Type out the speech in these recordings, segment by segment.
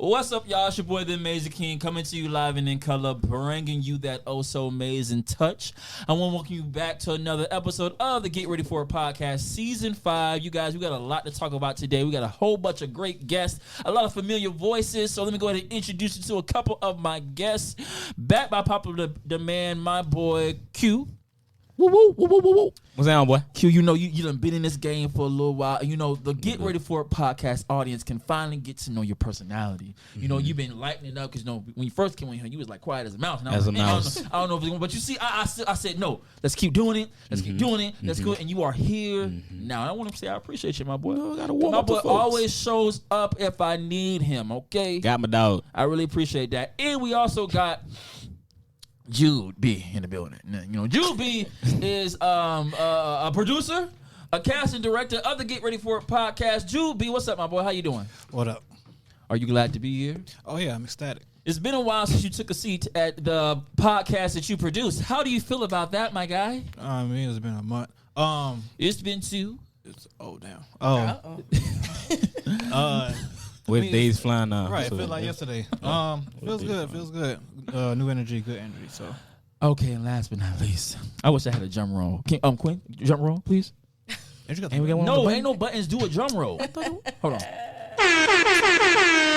What's up, y'all? It's your boy, the Amazing King, coming to you live and in color, bringing you that oh-so-amazing touch. I want to welcome you back to another episode of the Get Ready For It podcast, Season 5. You guys, we got a lot to talk about today. We got a whole bunch of great guests, a lot of familiar voices. So let me go ahead and introduce you to a couple of my guests. Back by popular demand, my boy, Q. Woo, woo, woo, woo, woo, woo. What's down, boy? Q, you know, you done been in this game for a little while. You know, the Get Ready For It podcast audience can finally get to know your personality. You know, you've been lighting it up because, you know, when you first came in here, you was like quiet as a mouse. And I was like, I don't know if it's going, but you see, I said, no, let's keep doing it. Let's keep doing it. Let's go. And you are here now. I want to say I appreciate you, my boy. No, I gotta warm my up boy the folks. always shows up if I need him, okay? Got my dog. I really appreciate that. And we also got Jude B in the building. You know, Jude B is a producer, a casting director of the Get Ready For It podcast. Jude B, what's up, my boy? How you doing? What up? Are you glad to be here? Oh, yeah, I'm ecstatic. It's been a while since you took a seat at the podcast that you produced. How do you feel about that, my guy? I mean, it's been a month. It's been 2. Damn. With days flying now. Right, it feels like yesterday. Feels good. New energy, good energy. So. Okay, and last but not least, I wish I had a drum roll. Quinn, drum roll, please. Ain't No, ain't no buttons. Do a drum roll. Hold on. We're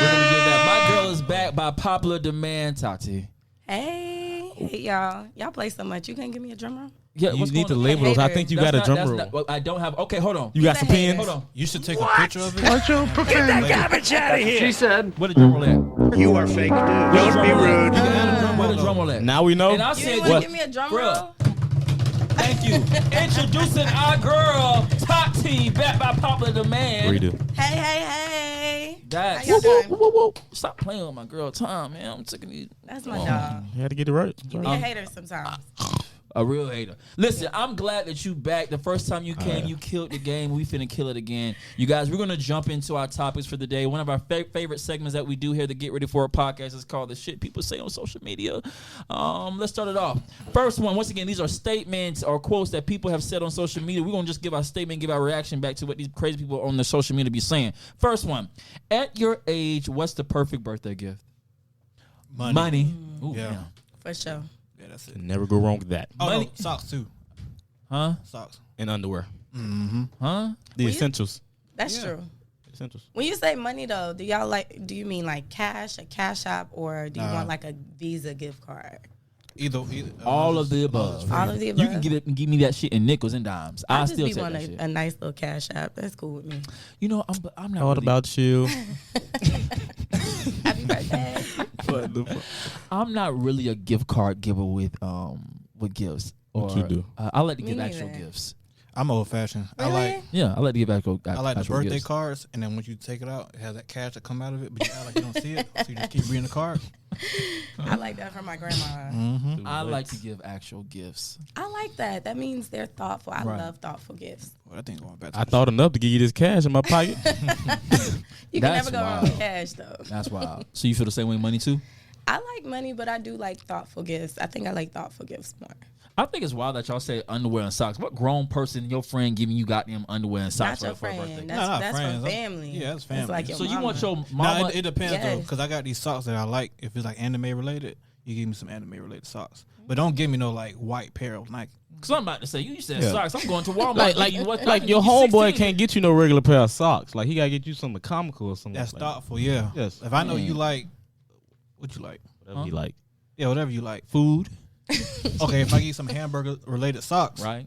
gonna do that. My girl is back by popular demand, Tati. Hey, y'all. Y'all play so much. You can't give me a drum roll? Yeah, You need to label those. I think you got a drum roll. Well, I don't have. Okay, hold on. You got some pins? Hold on. You should take a picture of it. Watch your profanity. Get that garbage out of here. She said. Where the drum roll at? You are fake news. Don't be rude. Where the drum roll at? Now we know. And I You said, didn't want to give me a drum roll? Thank you. Introducing our girl, Tati, back by popular demand. Redo. Hey. That. How y'all doing? Stop playing with my girl, Tom, man. I'm sick of these. That's my dog. You had to get it right. You be a hater sometimes. A real hater. Listen, I'm glad that you back. The first time you came, you killed the game. We finna kill it again. You guys, we're going to jump into our topics for the day. One of our favorite segments that we do here, the Get Ready For It podcast, is called The Shit People Say on Social Media. Let's start it off. First one, once again, these are statements or quotes that people have said on social media. We're going to just give our statement, give our reaction back to what these crazy people on the social media be saying. First one, at your age, what's the perfect birthday gift? Money. Ooh, Yeah. damn. For sure. Yeah, that's it. Never go wrong with that. Oh, Money. no, socks, too. Huh? Socks. And underwear. Huh? The you- essentials. That's Yeah. true. Essentials. When you say money, though, do you mean like cash, a cash app, or do you want like a Visa gift card? Either. All of the above. All of the You above. can give me that shit in nickels and dimes. I I'll just still be take wanting that shit. a nice little cash app. That's cool with me. You know, I'm not Thought really, about you. Happy birthday. What the fuck? I'm not really a gift card giver with gifts. What Or, you do? I like to Me give actual neither. gifts. I'm old fashioned. Really? Yeah, I like to give actual. I like the actual birthday gifts. cards, and then once you take it out, it has that cash that come out of it, but you act like you don't see it, so you just keep reading the card. I like that from my grandma. Mm-hmm. I like to give actual gifts. I like that. That means they're thoughtful. I Right. love thoughtful gifts. Well, that thing's going back. I thought enough to give you this cash in my pocket. You can That's never go wrong wild. with cash, though. That's wild. So you feel the same way with money too? I like money, but I do like thoughtful gifts. I think I like thoughtful gifts more. I think it's wild that y'all say underwear and socks. What grown person, your friend, giving you goddamn underwear and socks Not your for a birthday? friend. No, not That's friends. for family. Yeah, that's family. It's like your So you mama. want your Nah, mama? it depends though, Yes. because I got these socks that I like. If it's like anime related, you give me some anime related socks. But don't give me no like white pair of Nike. Because I'm about to say, you said Yeah. socks. I'm going to Walmart. Like your homeboy can't get you no regular pair of socks. Like he gotta get you something comical or something. That's like thoughtful, yeah. Yes. If I know you like, what you like? whatever you like. Yeah, whatever you like. food, Okay, if I get you some hamburger related socks, right?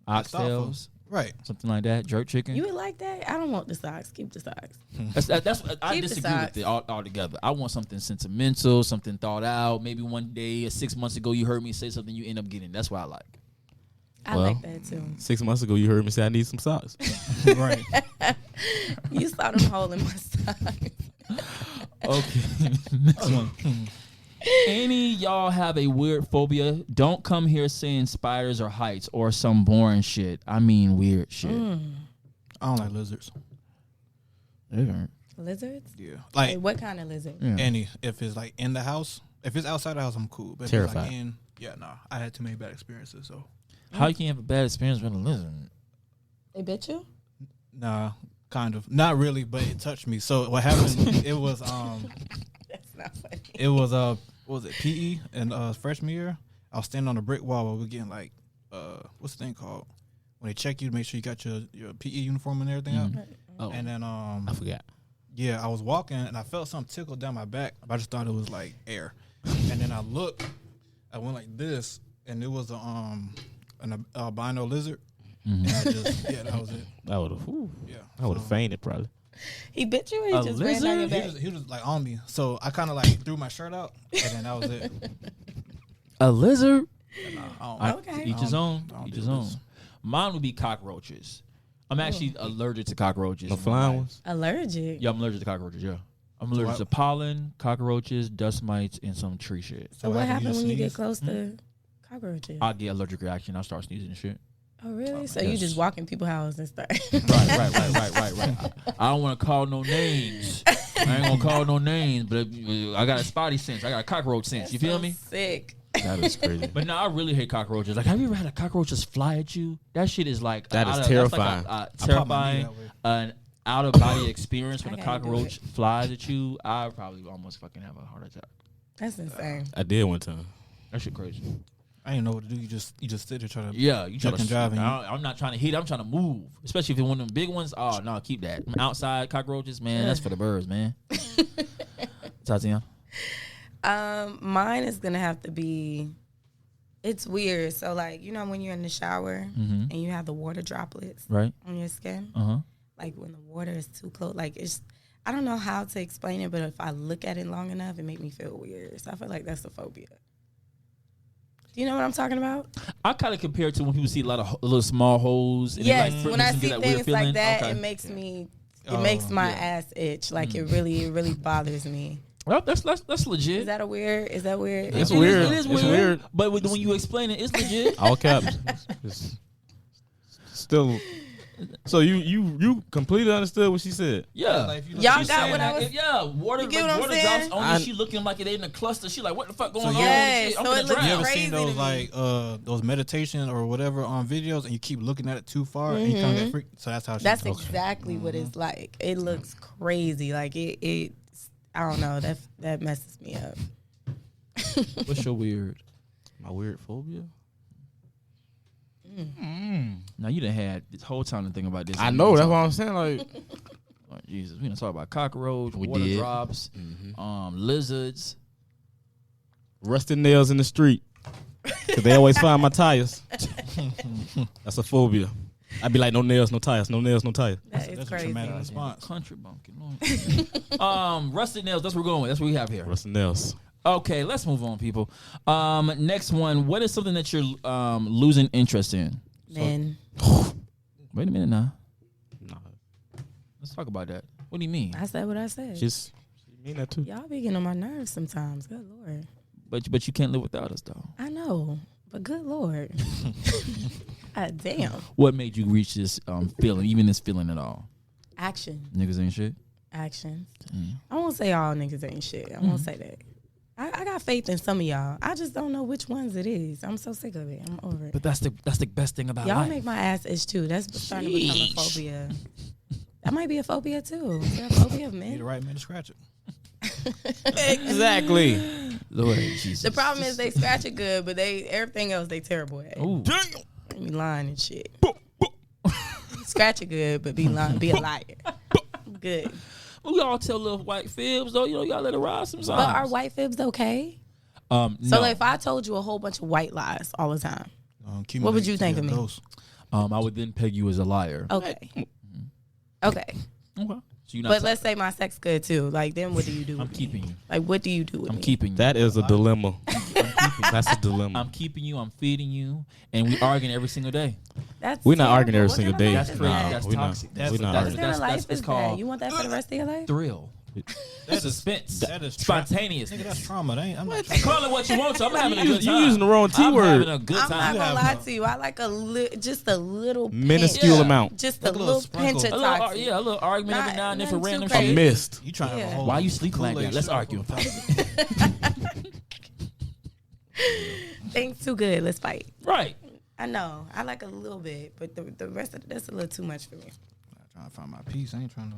That's thoughtful. Oxtails, Right. something like that. Jerk chicken. You would like that? I don't want the socks. Keep the socks. That's I Keep the disagree with socks. it altogether. I want something sentimental, something thought out. Maybe one day, or 6 months ago, you heard me say something, you end up getting. That's what I like. I Well. like that too. 6 months ago, you heard me say I need some socks. Right. You saw them hole in my socks. Okay, next one. Any y'all have a weird phobia? Don't come here saying spiders or heights or some boring shit. I mean weird shit. I don't like lizards. Lizards? Yeah. Like, Like what kind of lizard? Yeah. any, if it's like in the house, if it's outside the house, I'm cool. But if it's Terrified. like in, yeah, nah. I had too many bad experiences, so How you can have a bad experience with a lizard? They bit you? nah, kind of. Not really, but it touched me. So what happened? It was not funny. It was what was it, PE in freshman year? I was standing on a brick wall while we were getting like what's the thing called? When they check you to make sure you got your PE uniform and everything out. Oh. And then I forgot. yeah, I was walking and I felt something tickle down my back. I just thought it was like air. And then I looked, I went like this, and it was an albino lizard. And I just that was it. I would have. Yeah, I would have fainted probably. He bit you or he A just ran down your lizard? back? He was like on me, so I kind of like threw my shirt out, and then that was it. A lizard? Okay. Each his own. I don't Each do his own. this. Mine would be cockroaches. I'm actually allergic to cockroaches. The flying ones. Allergic. Yeah, I'm allergic to cockroaches, yeah. I'm allergic to pollen, cockroaches, dust mites, and some tree shit. So what happens when you get sneeze? close to cockroaches? I get allergic reaction. I start sneezing and shit. Oh, really? So yes. you just walk in people's houses and start. Right. I don't want to call no names. I ain't gonna call no names, but I got a spotty sense. I got a cockroach sense. You feel me? Sick. That is crazy. But no, I really hate cockroaches. Like, have you ever had a cockroach just fly at you? That shit is like That is that's terrifying. Like I popped my knee terrifying, that way. an out of body experience when I a can't do cockroach flies at you. I probably almost fucking have a heart attack. That's insane. I did one time. That shit crazy. I didn't know what to do. You just sit there trying to Yeah, you try duck to and drive. And I'm not trying to hit. I'm trying to move, especially if it's one of them big ones. Oh no, keep that. Outside cockroaches, man. That's for the birds, man. Tatiana. Mine is gonna have to be. It's weird. So like when you're in the shower and you have the water droplets Right. on your skin, like when the water is too close, like it's. I don't know how to explain it, but if I look at it long enough, it make me feel weird. So I feel like that's a phobia. Do you know what I'm talking about? I kind of compare it to when people see a lot of little small holes. And Yes, it, like, when I makes them see get that weird things feeling. like that, Okay. it makes me. It makes my ass itch. Like it really bothers me. Well, that's legit. Is that weird? Is that weird? It's It is- weird. It is It's weird. weird. But when you explain it, it's legit. All caps. It's still. So you completely understood what she said. Yeah. Like, if you look- Y'all she's got saying what I that- was. Yeah, water, You get like, what I'm water saying? drops on you. She looking like they in a cluster. She like, what the fuck going on? yes, Shit, I'm so gonna it looks drown. You ever crazy seen to those me. like those meditation or whatever on videos, and you keep looking at it too far, and you kind of get freaked? So that's how she That's talks. exactly what it's like. It looks crazy. Like it. I don't know. That messes me up. What's your weird? My weird phobia. Now you done had this whole time to think about this. I know. That's what I'm saying. Like, Oh, Jesus, we done talk about cockroach, We water did. drops, lizards. rusted nails in the street. Because they always find my tires. That's a phobia. I'd be like, no nails, no tires. No nails, no tires. That is That's a crazy. traumatic response. Country bumpkin. Rusted nails. That's where we're going with. That's what we have here. Rusted nails. Okay, let's move on, people. Next one. What is something that you're losing interest in? Men. Wait a minute now. Nah. Let's talk about that. What do you mean? I said what I said. Just, you mean that too? Y'all be getting on my nerves sometimes. Good Lord. But you can't live without us, though. I know, but good Lord. God damn. What made you reach this feeling, even this feeling at all? Action. Niggas ain't shit. Action. I won't say all niggas ain't shit. I won't say that. I got faith in some of y'all. I just don't know which ones it is. I'm so sick of it. I'm over it. But that's the best thing about Y'all life. make my ass itch too. That's starting to become a Sheesh. phobia. That might be a phobia too. Is there a phobia of You the men? right man to scratch it. Exactly. Lord Jesus. The problem is they scratch it good, but everything else they terrible at. Ooh. They be lying and shit. Scratch it good, but be a liar. Good. We all tell little white fibs though. You gotta let it ride sometimes. But are white fibs okay? no. So if I told you a whole bunch of white lies all the time, Keep What me would you think of me? dose. I would then peg you as a liar. okay. Okay. Okay. So you're not. But let's say my sex good too. Like then what do you do I'm with keeping me? you. Like what do you do with I'm me? keeping you. That is a dilemma. That's a dilemma. I'm keeping you. I'm feeding you, and we arguing every single day. That's We're not arguing every terrible. What single kind day. of That's life is crazy. that? That's we not. toxic. We not What arguing. kind of life it's is called that? You want that for the rest of your life? thrill. That's Suspense. That is Spontaneous. Nigga, that's trauma. That ain't, I'm not Call it what you want to. I'm having a good You time. using the wrong T I'm word. having a good I'm time. not gonna have lie to you. I like just a little Minuscule Yeah. amount. just Like a a little little pinch of sprinkle. toxic. A little argument every Not- now and then for nothing random too A crazy. shit. mist. You trying to have a Yeah. whole Why you sleeping like Kool-Aid that? Let's syrup argue. on top of it. Things too good. Let's fight. Right. I know. I like a little bit, but the rest of that's a little too much for me. I'm trying to find my peace. I ain't trying to.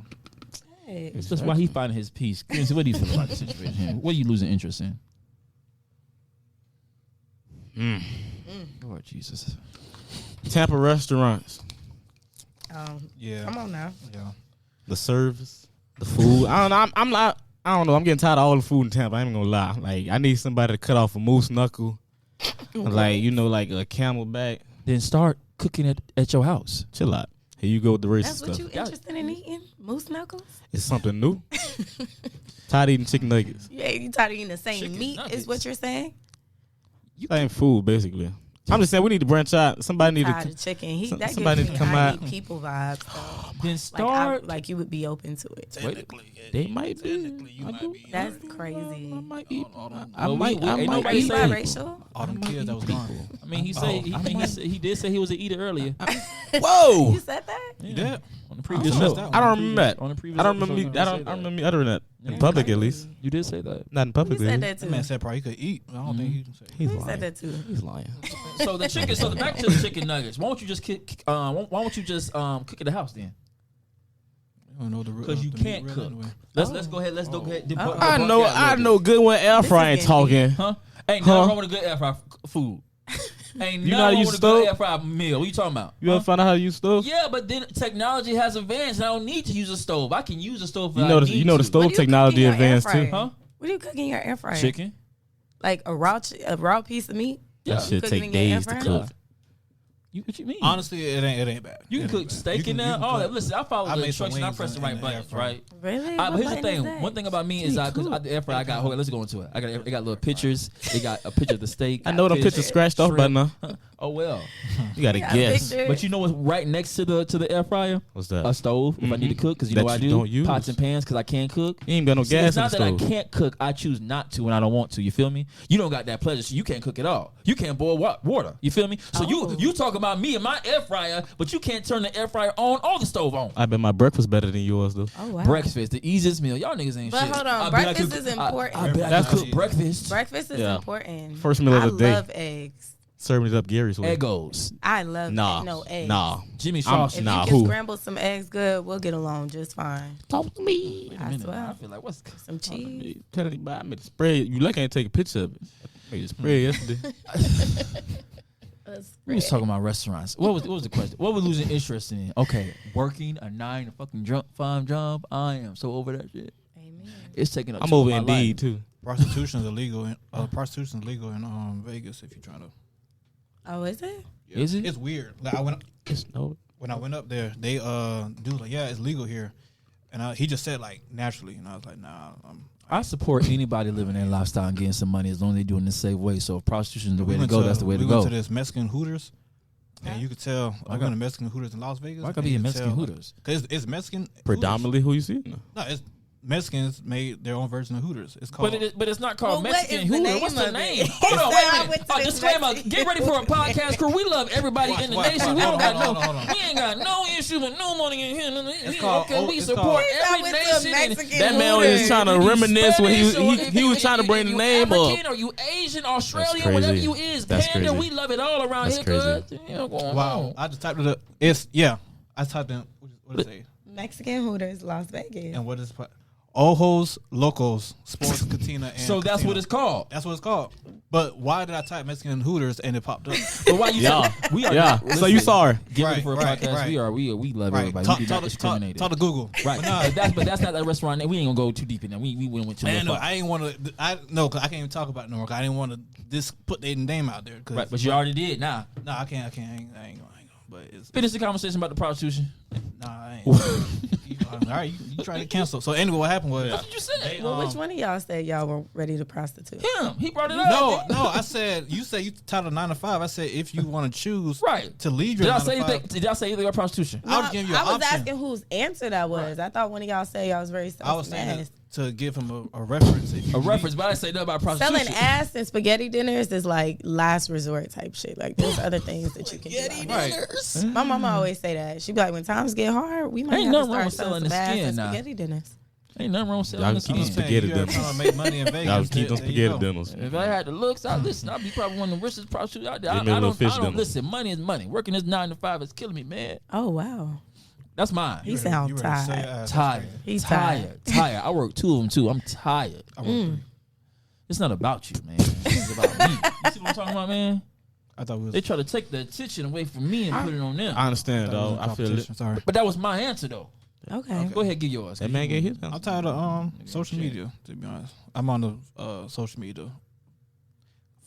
Right. That's why he finding his peace. Quincy, what do you feel about the situation? What are you losing interest in? Lord Jesus. Tampa restaurants. Yeah. Come on now. Yeah. The service, the food. I don't know. I'm not. I don't know. I'm getting tired of all the food in Tampa. I ain't gonna lie. Like I need somebody to cut off a moose knuckle, like like a camelback. Then start cooking it at your house. Chill out. Here you go with the racist That's what stuff. you interested in eating? Moose knuckles? It's something new. Tired of eating chicken nuggets. Yeah, you tired of eating the same Chicken meat nuggets. is what you're saying? Same food, basically. I'm just saying we need to branch out. Somebody need Tired to. of chicken. That gives somebody me need to come I out. Eat people vibes though. Then start. Like you would be open to it. They might be. Technically, you might be. That's crazy. I might eat. I might. I Ain't might nobody Are you say- biracial? All them kids that was gone. I mean, he said he did say he was an eater earlier. Whoa! You said that? You did? On the previous missed show. that one. I don't remember that. On the previous I don't remember. episode, Me, I don't remember me uttering that in public at least. You did say that. Not in You public. said at that least. too. That man said probably he could eat. I don't think he can say. He's You lying. said that too. He's lying. So the chicken. So back to the chicken nuggets. Why don't you just cook? Why don't you just cook at the house then? I don't know the Because you the meat can't real cook. anyway. Let's go ahead. Let's go ahead. Oh. I know good when air This frying is talking. Huh? Ain't nothing wrong with a good air fry food. Ain't You know how to nothing wrong use with a stove? good air fry meal. What you talking about? You ever find out how to use stove? Yeah, but then technology has advanced. And I don't need to use a stove. I can use a stove. If You I know need the you know the to. stove What do you technology cook in your air advanced too. fryer? Huh? What do you cook in your air fryer? Chicken. Like a raw piece of meat? Yeah. That shit Cook it take in your air days to fryer? cook. What you mean? Honestly, it ain't bad. You can It cook ain't bad. steak You can- in you there. can All cook- that. Listen, I follow I the made some instructions. I wings press the in right the air buttons, fryer. right? Really? But What here's the button is thing. that? One thing about me is because the air fryer I got. Hold on, let's go into it. It got little pictures. It got a picture of the steak. I know them fish, pictures scratched off by shrimp. now. Oh well. You gotta Yeah, guess. picture. But you know what's right next to the air fryer? What's that? A stove. If I need to cook, because you know That what I you do. don't use. Pots and pans, because I can't cook. You ain't got no See, gas it's in the not that I stove. can't cook. I choose not to when I don't want to. You feel me? You don't got that pleasure, so you can't cook at all. You can't boil water. You feel me? So Oh. you talk about me and my air fryer, but you can't turn the air fryer on or the stove on. I bet my breakfast better than yours though. Oh, wow. Breakfast, the easiest meal. Y'all niggas ain't But shit. hold on, I bet I breakfast could- is important. I bet I That's can cook good. breakfast. Breakfast is Yeah. important. First meal of the day. I love eggs. Serving it up Gary's way. Eggos. I love Nah, no eggs. nah. Jimmy I'm- sausage. If Nah, you can who? scramble some eggs good, we'll get along just fine. Talk to me. Wait a I minute, swear. I feel like what's Some cheese. Tell you, I made a spread. You lucky I ain't take a picture of it. I made a spread yesterday. We was talking about restaurants. What was the question? What was losing interest in? Okay, working a 9 to fucking 5 job. I am so over that shit. Amen. It's taking up. I'm too over much of my Indeed life. too. Prostitution is illegal. Prostitution is legal in Vegas if you're trying to. Oh, is it? Is it? It's weird. Like when I went up there, they dude like it's legal here, and he just said like naturally, and I was like nah. I support anybody living their lifestyle and getting some money as long as they do it in a safe way. So if prostitution is the way to go, that's the way to we go. went to this Mexican Hooters, and you could tell. I went to Mexican Hooters in Las Vegas. Why gotta be a Mexican Hooters? Because it's Mexican. Predominantly who you see? No, it's Mexicans made their own version of Hooters. It's called. But it's not called Well, what Mexican is the Hooter. name What's the of name? it? Hold on, wait I a went minute. to this Disclaimer. Mexican Get ready for a podcast crew. We love everybody in the watch, nation. watch, We don't got hold on. we ain't got no issue with no money in here. It's called- Okay, we it's support called- every I went to a nation. and Mexican That man was just trying to if you reminisce when Spanish or if he you- was trying to bring if the you name African up. or you Asian, Australian, crazy. whatever you is, That's panda, crazy. we love it all around That's here. crazy. Cuz, you know, going Wow, on. I just typed it up. It's I typed in what did it say? Mexican Hooters, Las Vegas. And what is Ojos Locos Sports Cantina? And So that's Casino. what it's called. That's what it's called. But why did I type Mexican Hooters and it popped up? But why you Yeah, said we are yeah. not- So you listen, saw her. Get ready for a Right, podcast. right. We love Right. everybody. Talk, we do talk, not talk, discriminate. talk to Google. Right. But nah, But that's not that restaurant. We ain't gonna go too deep in there. We went too I far. ain't want to. Cause I can't even talk about it no more. 'Cause I didn't want to put their name out there. Cause Right, but you already did. Nah, no, I can't. I ain't gonna. But it's finish the conversation about the prostitution. nah. I ain't. All right, you trying to cancel. So anyway, what happened was That's what you said. Well, which one of y'all said y'all were ready to prostitute? Him. He brought it up. no. I said you said you titled 9 to 5. I said if you want to choose Right. to leave your Did I 9 to say 5, anything? Did I say anything about prostitution? I was giving you an I was option. asking whose answer that was. I thought one of y'all said y'all was very I was selling saying ass. to give him a reference. If you A need- reference, but I didn't say nothing about prostitution. Selling ass and spaghetti dinners is like last resort type shit. Like there's other things that you can do. Right. My mama always say that. She be like, when times get hard, we might Ain't have to nothing wrong start with selling selling the some ass skin and now. spaghetti dinners. Ain't nothing wrong with selling Y'all the keep skin. these spaghetti you ever dinners. trying to make money in Vegas. Y'all keep them there you spaghetti go. dinners. If I had the looks, listen, I'd be probably one of the richest prostitutes out there. Give me a I little don't, fish I don't dinner. listen. Money is money. Working this 9 to 5 is killing me, man. Oh wow. That's mine. He sound tired. Tired. He's tired. I work 2 of them too. I'm tired. It's not about you, man. It's about me. You see what I'm talking about, man? I thought they try to take the attention away from me and put it on them. I understand, though. I feel it. Sorry. But that was my answer, though. Okay. Go ahead, give yours. That man get his. I'm tired of social media, to be honest. I'm on the social media.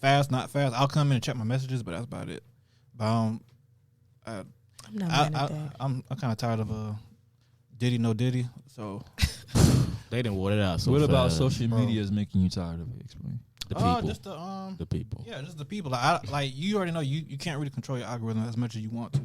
Fast, not fast. I'll come in and check my messages, but that's about it. But I'm not mad at that. I'm kind of tired of Diddy, no Diddy. So they didn't word it out. So what about fast. social media is making you tired of it? Explain. The people. Just the people. Yeah, just the people. Like you already know you can't really control your algorithm as much as you want to.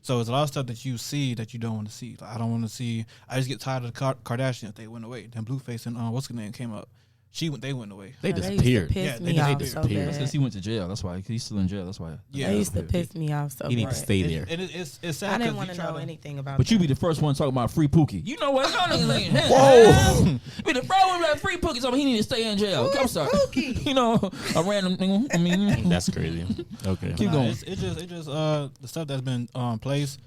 So it's a lot of stuff that you see that you don't want to see. Like I don't want to see. I just get tired of the Kardashians. They went away. Then Blueface and what's her name came up. They went away. They disappeared. They disappeared. Since he went to jail, that's why he's still in jail. That's why. Yeah, they used to piss me off so he need to stay there. And it's sad. I didn't want to know anything about. But you be the first one talking about free Pookie. You know what? Whoa! Be the first one like free Pookie. So he need to stay in jail. I'm sorry. You know, a random thing. I mean, that's crazy. Okay, keep going. It just the stuff that's been placed.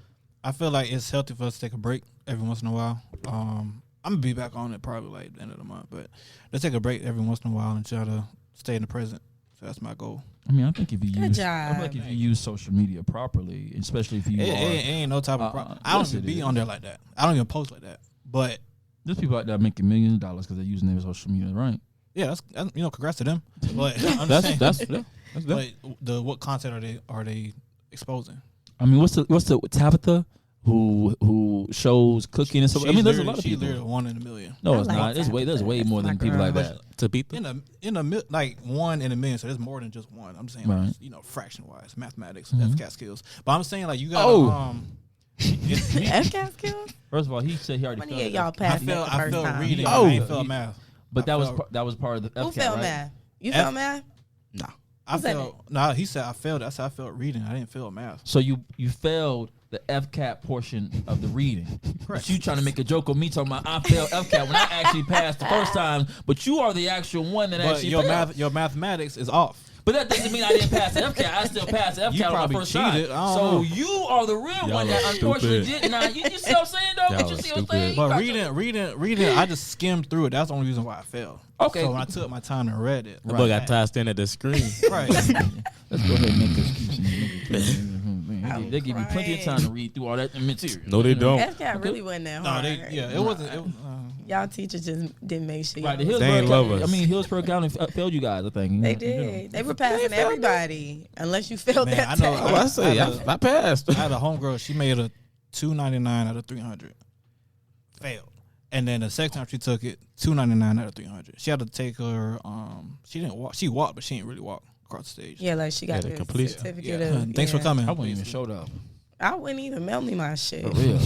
I feel like it's healthy for us to take a break every once in a while. I'm gonna be back on it probably like the end of the month, but let's take a break every once in a while and try to stay in the present. So that's my goal. I mean, I think if you use social media properly, especially if you ain't no type of problem. I don't even be on there like that. I don't even post like that. But there's people out there making millions of dollars because they're using their social media, right? Yeah, that's congrats to them. But what content are they exposing? I mean, what's the Tabitha who shows cooking and stuff? I mean, there's a lot of people. She's literally 1 in a million. No, it's not. There's way more than people like that. Tabitha? In a like 1 in a million, so there's more than just one. I'm saying, right. Fraction wise, mathematics, FCAT skills. But I'm saying like you got FCAT skills. First of all, he said he already failed. Y'all passed I failed reading. Oh, I ain't failed math. But that was part of the FCAT, who failed right? math? You failed math? No. I failed. No, he said I failed. I said I failed reading. I didn't fail math. So you failed the FCAT portion of the reading. Correct. But you trying to make a joke of me talking about I failed FCAT when I actually passed the first time, but you are the actual one that actually failed. Your mathematics is off. But that doesn't mean I didn't pass the FCAT. I still passed the FCAT on my first time. So you are the real one that unfortunately did not. You see what I'm saying, though? But you see what I'm saying? But reading, I just skimmed through it. That's the only reason why I failed. Okay. So when I took my time and read it. The boy got tired standing at the screen. Right. Let's go ahead and make this. They give you plenty of time to read through all that material. No, they don't. FCAT really wasn't that hard. It wasn't. Y'all teachers just didn't make sure. Right, they ain't love us. I mean, Hillsborough County failed you guys, I think. They did. They were passing everybody, unless you failed that test. I passed. I had a homegirl. She made a 299 out of 300. Failed. And then the second time she took it, 299 out of 300. She had to take her. She didn't walk. She walked, but she didn't really walk across the stage. Yeah, like she got the certificate of. Thanks for coming. I wouldn't even show up. I wouldn't even mail me my shit. For real.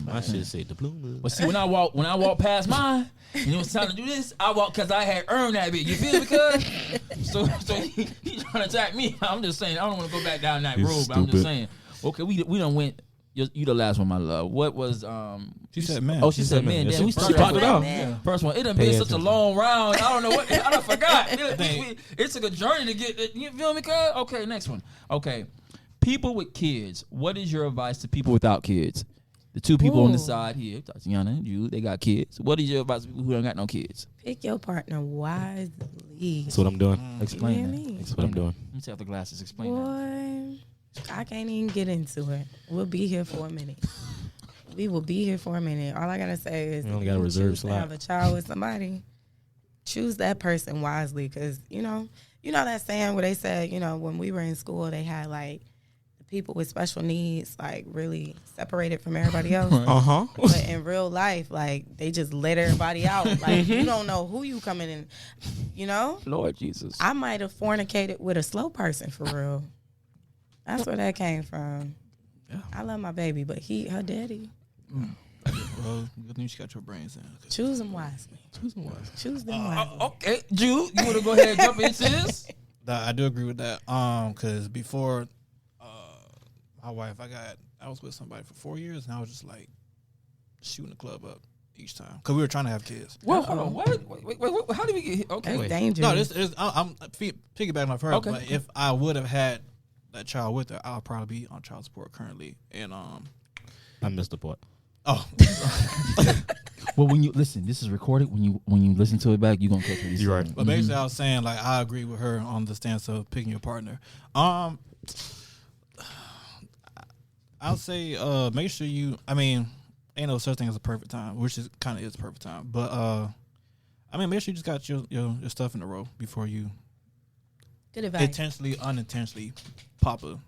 My shit say diploma. But see, when I walk past mine, and it was time to do this, I walked because I had earned that bit. You feel me, cuz? So he trying to attack me. I'm just saying, I don't want to go back down that road, but I'm just saying, okay, we done went. You the last one, my love. What was She said man. Oh, she said man. Damn, we started popped it off. off. First one. It done been such a long round. I don't know what. I done forgot. It took a journey to get. You feel me, cuz? Okay, next one. Okay. People with kids, what is your advice to people without kids? The two people on the side here, Tatiana and Jude, they got kids. What is your advice to people who don't got no kids? Pick your partner wisely. That's what I'm doing. Explain that. That's what I'm doing. Let me take off the glasses. Explain that. I can't even get into it. We'll be here for a minute. We will be here for a minute. All I gotta say is, you only got a reserve slot. Have a child with somebody, choose that person wisely, because you know that saying where they said, when we were in school, they had like people with special needs like really separated from everybody else. But in real life, like they just let everybody out. Like you don't know who you coming in. Lord Jesus, I might have fornicated with a slow person for real. That's where that came from. Yeah. I love my baby, but her daddy. Well, good thing she got your brains in. Choose them wisely. Choose them wisely. Okay, Jude, you want to go ahead and jump into this? I do agree with that. Because before my wife, I was with somebody for 4 years, and I was just like shooting the club up each time because we were trying to have kids. Well, hold on. Wait, how did we get here? Okay, that's dangerous. No, I'm piggybacking off her. Okay. But if I would have had that child with her, I'll probably be on child support currently. And I missed the part. Oh, Well, when you listen, this is recorded. When you listen to it back, you gonna catch what You're right. but basically, I was saying like I agree with her on the stance of picking your partner. I'll say make sure you. I mean, ain't no such thing as a perfect time, which is kind of is a perfect time. But I mean, make sure you just got your stuff in a row before you Good advice. intentionally, unintentionally pop a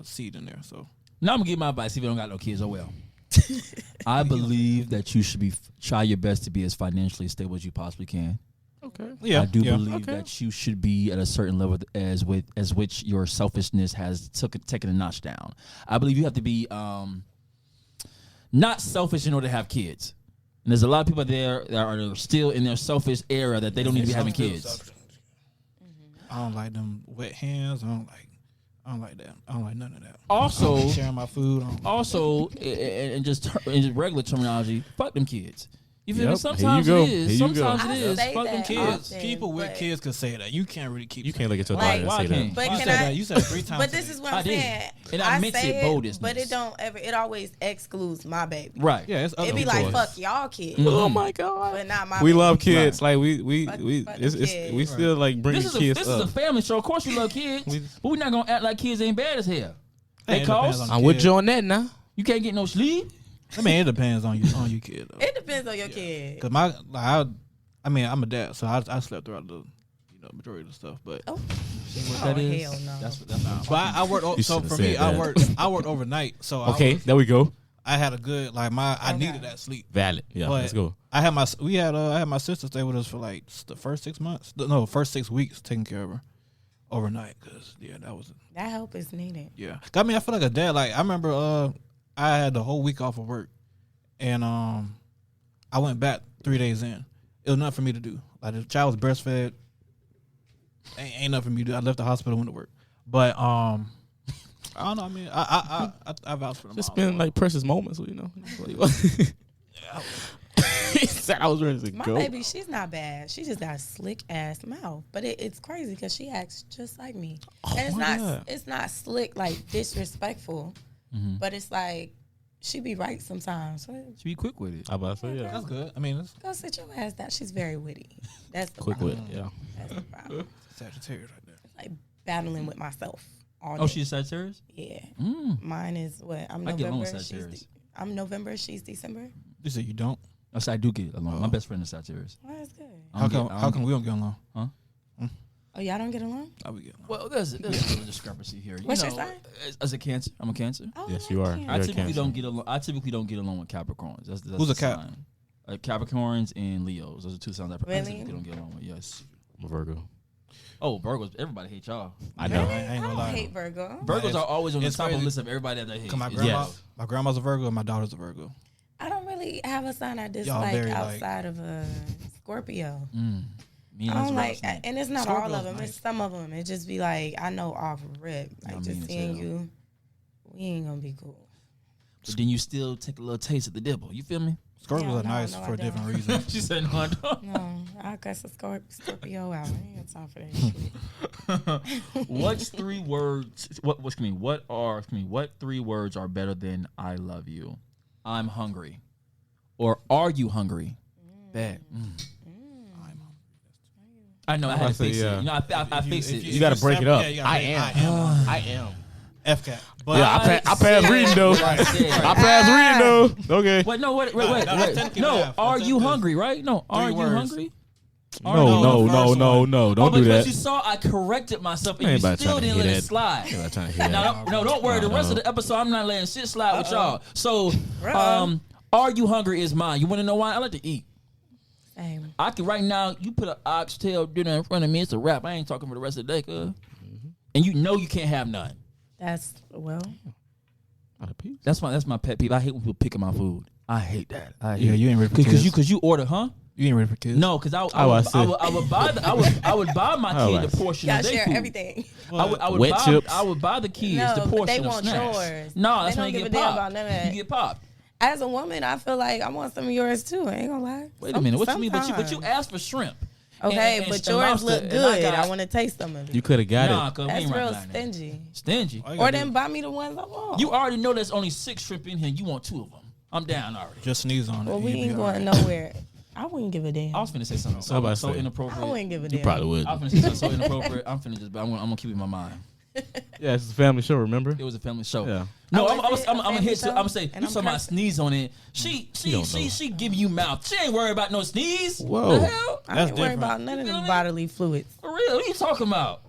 seed in there. So Now I'm gonna give my advice. If you don't got no kids, oh well. I believe that you should try your best to be as financially stable as you possibly can. Okay. yeah, I do yeah. believe that you should be at a certain level as which your selfishness has taken a notch down. I believe you have to be not selfish in order to have kids. And there's a lot of people there that are still in their selfish era that they don't need to be having kids. I don't like them wet hands. I don't like that. I don't like none of that. Also, I don't like sharing my food. and just regular terminology, fuck them kids. You feel me? Yep. Sometimes Here you it go. is. Here you go. Sometimes I it is. say Fuck them that kids. often, People with but- kids could say that. You can't really keep. You can't look at your Like, daughter and why say that. can't- But You can said I? that. You said it 3 times. But this is what I I'm did. saying. And I meant say it boldness. but it don't ever. It always excludes my baby. Right. Yeah, it's other It be people. like fuck y'all kids, Oh my god. but not my. We baby. love kids. Like Fuck we the it's kids. we still like bringing This is kids this up. is a family show. Of course, we love kids, but we're not gonna act like kids ain't bad as hell. Hey, They it depends cost. on the I'm with kid. you on that now. You can't get no sleep. I mean, it depends on you kid though. It depends on your kid. Cause I mean, I'm a dad, so I slept throughout the majority of the stuff. But Oh, That is- hell no. That's what. but I worked. You So should've for said me, I that. worked overnight. So Okay, there we go. I had a good I Okay. needed that sleep. Valid. Yeah, But let's go. I had my sister stay with us for like the first 6 months. No, first 6 weeks taking care of her overnight. Cause that was That help is needed. I mean, I feel like a dad. Like I remember, I had the whole week off of work, and I went back 3 days in. It was nothing for me to do. Like the child was breastfed. Ain't nothing for me to do. I left the hospital, went to work. But I don't know. I mean, I vouch for them. Just all. spend like precious moments, you know. He said I was ready to My go. baby, she's not bad. She just got a slick ass mouth, but it's crazy because she acts just like me. And it's my not God. it's not slick like disrespectful, but it's like she be right sometimes. So, Should be quick with it. I about to say yeah. That's good. I mean, it's go sit your ass down. She's very witty. That's the Quick problem. with it, yeah. That's the problem. Sagittarius right there. It's like battling with myself all day. Oh, she's Sagittarius. Yeah. Mm. Mine is what? I'm I get along November. with She's Sagittarius. I'm November. She's December. You said you don't. I do get along. My best friend is Sagittarius. Well, that's good. How come we don't get along? Oh, y'all don't get along? How we get along? Well, there's a little discrepancy here. You What's your know, sign? as a Cancer, I'm a Cancer. Oh, Yes, I you are. can't. I You're a typically Cancer. don't get along. I typically don't get along with Capricorns. That's Who's the a Cap? sign. Capricorns and Leos. Those are two signs I Really? typically don't get along with. Yes. I'm a Virgo. Oh, Virgos. Everybody hates y'all. I know. I ain't I gonna don't lie. hate Virgo. Virgos it's- are always on the it's top of the crazy. list of everybody that they hate. Cause my It's grandma, Virgos. my grandma's a Virgo and my daughter's a Virgo. I don't really have a sign I Y'all dislike very, outside of a Scorpio. Me and I that's don't like, Virgos. and it's not all Scorpio's of them. nice. It's some of them. It just be like I know off rip, like Y'all mean just as seeing hell. you, we ain't gonna be cool. But then you still take a little taste of the dibble. You feel me? Scorpios Yeah, are no, nice no, for I a different don't. reason. She said no. I don't. No, I cuss a Scorpio out. I ain't got time for that shit. What's 3 words? What 3 words are better than "I love you"? I'm hungry, or are you hungry? Bad. I know. I had to say, fix yeah. it. You know, I fix it. You gotta break it up. Yeah, you gotta I break- am. I am. FCAT. But Yeah, I passed reading though. Right. I passed reading though. Okay. Wait, no, wait. No, that's technically No, math. are That's you technically- hungry? Right? No, are you words. hungry? No. Oh, Don't but do because that. you saw, I corrected myself, and I you ain't about to still try to didn't hear let it that. slide. I'm not trying to hear that. No, don't worry. The rest of the episode, I'm not letting shit slide with y'all. So, are you hungry is mine. You want to know why? I like to eat. Same. I can right now. You put an oxtail dinner in front of me. It's a wrap. I ain't talking for the rest of the day, cuz. And you know you can't have none. That's That's my pet peeve. I hate when people pick at my food. I hate that. I hate Yeah, you ain't ready for kids. because you order, huh? You ain't ready for kids. No, because I would buy my kid the portion y'all of their share food. everything. I would buy the kids No, the but portion they of want snacks. yours. No, They that's don't when you give get a damn popped. about none of that. You get popped. As a woman, I feel like I want some of yours too. I ain't gonna lie. Wait a minute. What you mean? But you Sometimes. asked for shrimp. Okay, and but some yours lobster, look and good. got- I want to taste some of it. You could have got Nah, it. cuz we That's ain't real right like that. stingy. Stingy. All you Or gotta then do- buy me the ones I want. You already know there's only 6 shrimp in here. You want 2 of them. I'm down already. Just sneeze on it. Well, we you'll be ain't all going right. nowhere. I wouldn't give a damn. I was finna say something I'm about to so say. inappropriate. I wouldn't give a You damn. probably would. I was finna say something so inappropriate. I'm finna just, I'm gonna keep it in my mind. Yeah, it's a family show. Remember? It was a family show. Yeah. No, Oh, I'm is it a gonna family hit. show? I'm gonna say And you I'm talking about cursing? sneeze on it. She give you mouth. She ain't worried about no sneeze. Whoa. The hell? I That's ain't worried different. about none of You feel them me? bodily fluids. For real? What you talking about?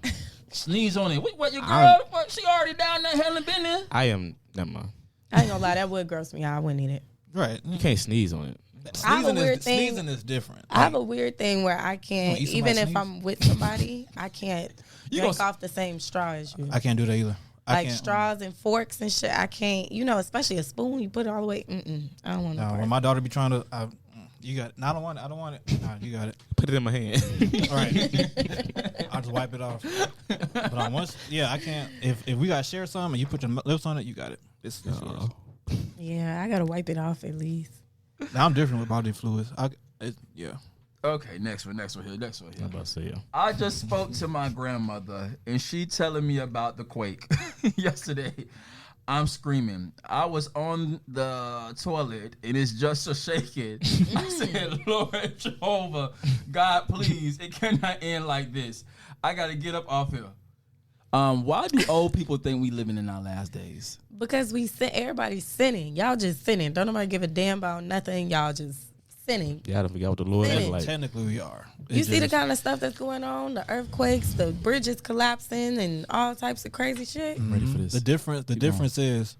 Sneeze on it. What your girl? I'm- What, she already down there, handling business. I am. Never mind. I ain't gonna lie, that would gross me out. I wouldn't eat it. Right. You can't sneeze on it. I have a Sneezing weird is, thing. Sneezing is different. I have a weird thing where I can't, eat even somebody's if sneeze? I'm with somebody, I can't You drink gonna- off the same straw as you. I can't do that either. I Like can't. straws and forks and shit. I can't, especially a spoon. You put it all the way. I don't want to. When my daughter be trying to, you got it. No, I don't want it. I don't want it. Nah, you got it. Put it in my hand. All right. I'll just wipe it off. But on once, I can't. If we gotta share something and you put your lips on it, you got it. It's yours. Yeah, I gotta wipe it off at least. Now I'm different with bodily fluids. Yeah. Okay, next one here. I'm about to say, yeah. I just spoke to my grandmother, and she telling me about the quake yesterday. I'm screaming. I was on the toilet, and it's just a shaking. I said, Lord Jehovah, God, please, it cannot end like this. I got to get up off here. Why do old people think we living in our last days? Because everybody's sinning. Y'all just sinning. Don't nobody give a damn about nothing. Y'all just sinning. Yeah, I forgot what the Lord Finish. is like. Technically, we are. You see the kind of stuff that's going on, the earthquakes, the bridges collapsing, and all types of crazy shit. I'm ready for this. The difference is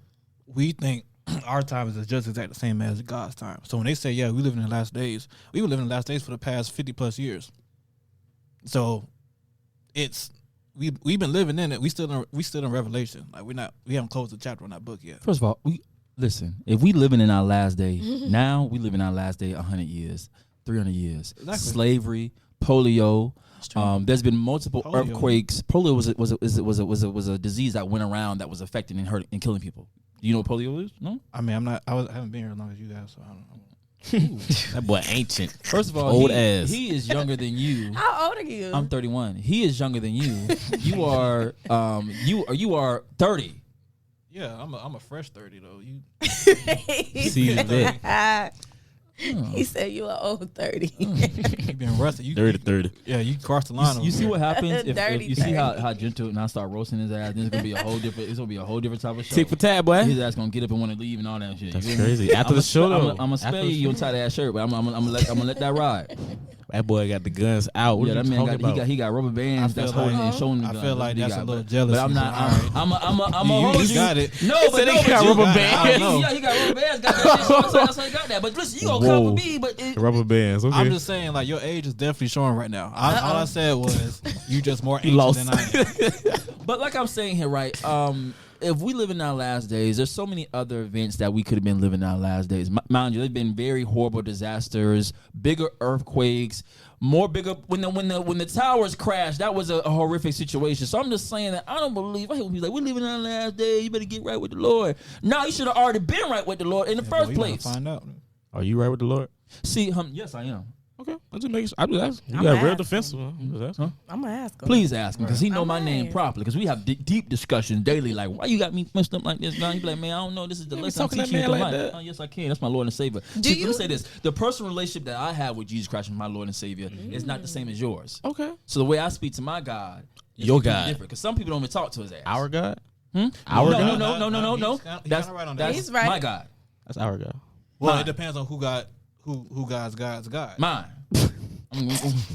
we think our time is just exactly the same as God's time. So when they say, we live in the last days, we were living in the last days for the past 50 plus years. So it's we've been living in it. We still in Revelation. Like we haven't closed the chapter on that book yet. First of all, listen, if we living in our last day, now we live in our last day 100 years, 300 years. Exactly. Slavery, polio. There's been multiple Polio. earthquakes. Polio was a disease that went around that was affecting and hurting and killing people. Do you know what polio is? No? I mean, I haven't been here as long as you guys, so I don't know. That boy ancient. First of all, Old ass. he is younger than you. How old are you? I'm 31. He is younger than you. You are you are 30. Yeah, I'm a fresh 30 though. You See that. He said you are old 30. you been rusty. You 30. Yeah, you crossed the line. You see what happens if Dirty you see how 30. gentle and I start roasting his ass. Then it's gonna be a whole different. It's gonna be a whole different type of show. Tick for tat, boy. His ass gonna get up and want to leave and all that shit. That's You feel me? crazy. After the show, though. I'm gonna After spare the you show. on tight ass shirt, but I'm gonna let that ride. That boy got the guns out. What Yeah, are that you man talking about? he got rubber bands I feel that's holding like- and showing the I gun. feel like He that's got, a little but- jealousy, But I'm not. but I'm a You hold you. got it. No, He but said no, he but got you rubber got- bands. Yeah, he got rubber bands. Got that shit. So that's why he got that. But listen, you gonna come Whoa. for me, but it, Rubber bands. Okay. I'm just saying, like, your age is definitely showing right now. All I said was you just more ancient lost. than I am. But like I'm saying here, right? If we live in our last days, there's so many other events that we could have been living our last days. Mind you, there's been very horrible disasters, bigger earthquakes, more bigger. When the towers crashed, that was a horrific situation. So I'm just saying that I don't believe. I hate when people like, we're living in our last days. You better get right with the Lord. No, you should have already been right with the Lord in the Well, first you gotta place. Find out. Are you right with the Lord? See, yes, I am. Okay. I'm just making sure. I'm just asking. You I'm got real asking. defensive. I'm just asking. I'm gonna ask him. Please ask him because he know I'm my name right. properly. Because we have deep discussions daily. Like, why you got me messed up like this, guy? You be like, man, I don't know. This is the You lesson I'm talking to teaching that you. man to like life. that? Oh, yes, I can. That's my Lord and Savior. Do Let me you? say this: the personal relationship that I have with Jesus Christ and my Lord and Savior is not the same as yours. Okay. So the way I speak to my God, is Your completely God. different. Because some people don't even talk to his ass. Our God? Hmm? Our no, God? no, no. He's kinda right on that. That's He's right. my God. That's our God. Well, Mine. it depends on who God's God. Mine.